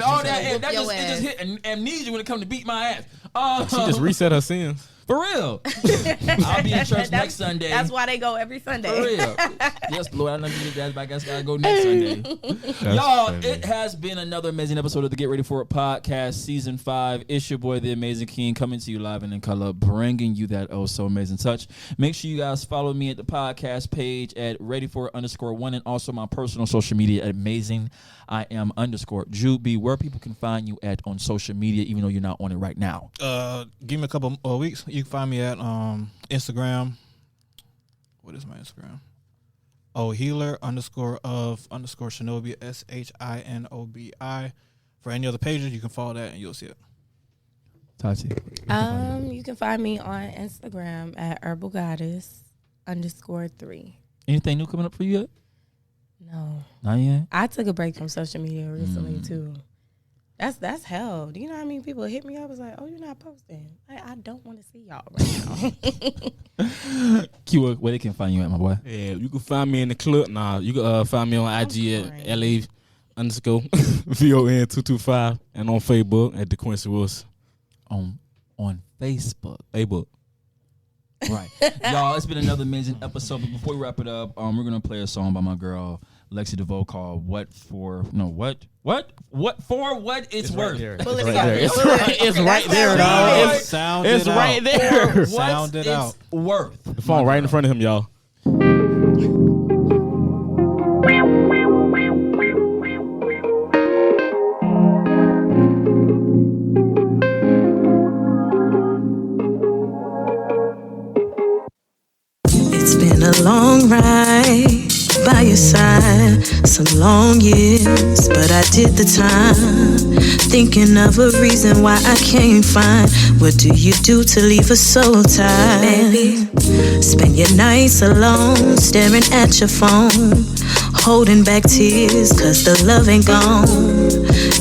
all that, and that just, it just hit amnesia when it come to beat my ass. She just reset her sins. For real. I'll be in church next Sunday. That's why they go every Sunday. For real. Yes, Lord, I know you did that, but I guess I gotta go next Sunday. Y'all, it has been another amazing episode of the Get Ready For It podcast, season 5. It's your boy, the Amazing King, coming to you live and in color, bringing you that oh so amazing touch. Make sure you guys follow me at the podcast page at ready4it_1 and also my personal social media at amazing I am _Jude B, where people can find you at on social media, even though you're not on it right now. Give me a couple weeks. You can find me at Instagram. What is my Instagram? Oh, healer _of_Shinobi SHINOBI. For any other pages, you can follow that and you'll see it. Tati. You can find me on Instagram at herbalgoddess_3. Anything new coming up for you yet? No. Not yet? I took a break from social media recently too. That's hell. Do you know how many people hit me up? Was like, oh, you're not posting. I don't want to see y'all right now. Q, where they can find you at, my boy? Yeah, you can find me in the club. Nah, you can find me on IG at LA_VON225 and on Facebook at the Quincy Wilson. On Facebook. Facebook. Right. Y'all, it's been another amazing episode. But before we wrap it up, we're going to play a song by my girl, Lexi DeVoe, called What For It's Worth. It's right there. It's right there, dog. It's right there. Sound it out. Worth. The phone right in front of him, y'all. It's been a long ride by your side, some long years, but I did the time, thinking of a reason why I can't find. What do you do to leave us so tired? Baby, spend your nights alone, staring at your phone, holding back tears, cause the love ain't gone.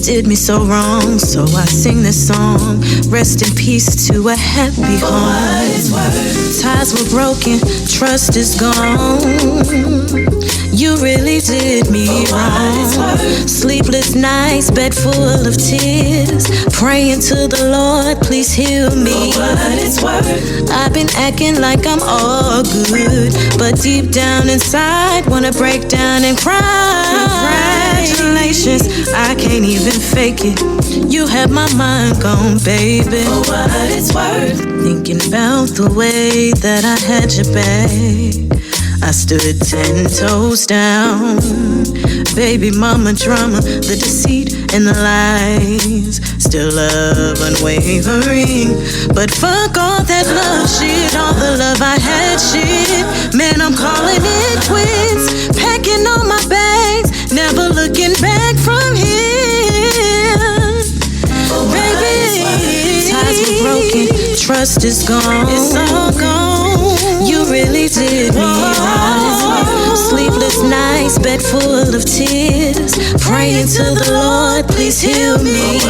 Did me so wrong, so I sing this song. Rest in peace to a happy home. Ties were broken, trust is gone. You really did me wrong. Sleepless nights, bed full of tears, praying to the Lord, please heal me. I've been acting like I'm all good, but deep down inside, wanna break down and cry. Congratulations, I can't even fake it. You have my mind gone, baby. For what it's worth. Thinking about the way that I had your back, I stood 10 toes down. Baby mama drama, the deceit and the lies. Still love unwavering, but fuck all that love shit. All the love I had shit. Man, I'm calling it quits. Packing all my bags, never looking back from here. Baby, ties were broken, trust is gone. It's all gone. You really did me wrong. Sleepless nights, bed full of tears, praying to the Lord, please heal me.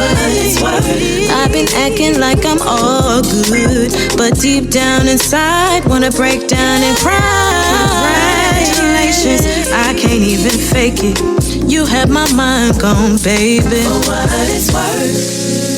I've been acting like I'm all good, but deep down inside, wanna break down and cry. Congratulations, I can't even fake it. You have my mind gone, baby. For what it's worth.